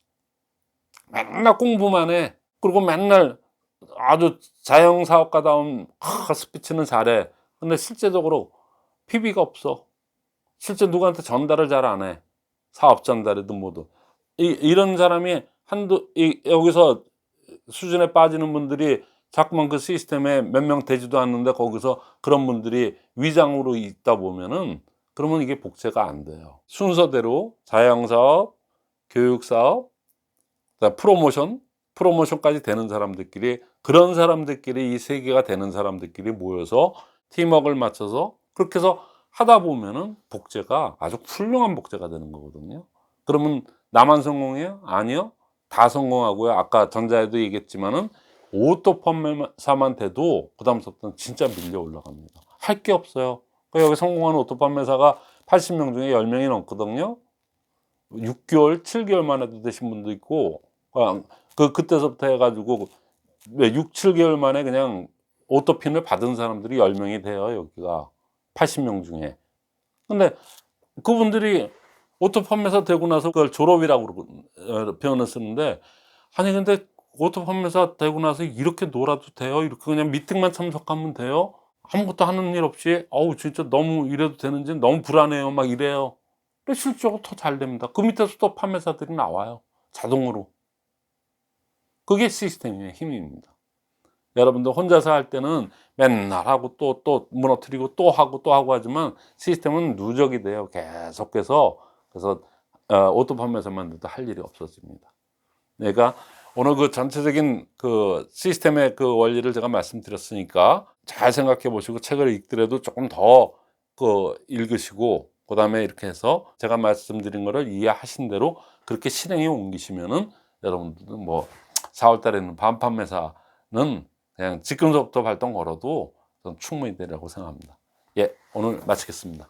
맨날 공부만 해. 그리고 맨날 아주 자영사업가다운 스피치는 잘해. 근데 실제적으로 PB가 없어. 실제 누구한테 전달을 잘 안 해. 사업 전달이든 뭐든. 이런 사람이 여기서 수준에 빠지는 분들이 자꾸만 그 시스템에 몇 명 되지도 않는데 거기서 그런 분들이 위장으로 있다 보면은 그러면 이게 복제가 안 돼요. 순서대로 자영사업, 교육사업, 프로모션까지 되는 사람들끼리 그런 사람들끼리 이 세 개가 되는 사람들끼리 모여서 팀워크를 맞춰서 그렇게 해서 하다 보면은 복제가 아주 훌륭한 복제가 되는 거거든요. 그러면 나만 성공해요? 아니요. 다 성공하고요. 아까 전자에도 얘기했지만은 오토 판매사만 돼도 그다음부터는 진짜 밀려 올라갑니다. 할 게 없어요. 그러니까 여기 성공하는 오토 판매사가 80명 중에 10명이 넘거든요. 6개월, 7개월 만에도 되신 분도 있고 그때서부터 해가지고 6, 7개월 만에 그냥 오토핀을 받은 사람들이 10명이 돼요. 여기가 80명 중에. 근데 그분들이 오토 판매사 되고 나서 그걸 졸업이라고 표현을 쓰는데 아니 근데 오토 판매사 되고 나서 이렇게 놀아도 돼요? 이렇게 그냥 미팅만 참석하면 돼요? 아무것도 하는 일 없이 어우 진짜 너무 이래도 되는지 너무 불안해요 막 이래요. 근데 실적으로 더 잘 됩니다. 그 밑에서 또 판매사들이 나와요. 자동으로. 그게 시스템의 힘입니다. 여러분들 혼자서 할 때는 맨날 하고 또 무너뜨리고 또 하고 하지만 시스템은 누적이 돼요. 계속해서. 그래서 오토 판매사만 돼도 할 일이 없어집니다. 그러니까 오늘 그 전체적인 그 시스템의 그 원리를 제가 말씀드렸으니까 잘 생각해 보시고 책을 읽더라도 조금 더 그 읽으시고 그다음에 이렇게 해서 제가 말씀드린 거를 이해하신 대로 그렇게 실행에 옮기시면은 여러분들도 뭐 4월 달에는 반판매사는 그냥 지금서부터 발동 걸어도 저는 충분히 되리라고 생각합니다. 예, 오늘 마치겠습니다.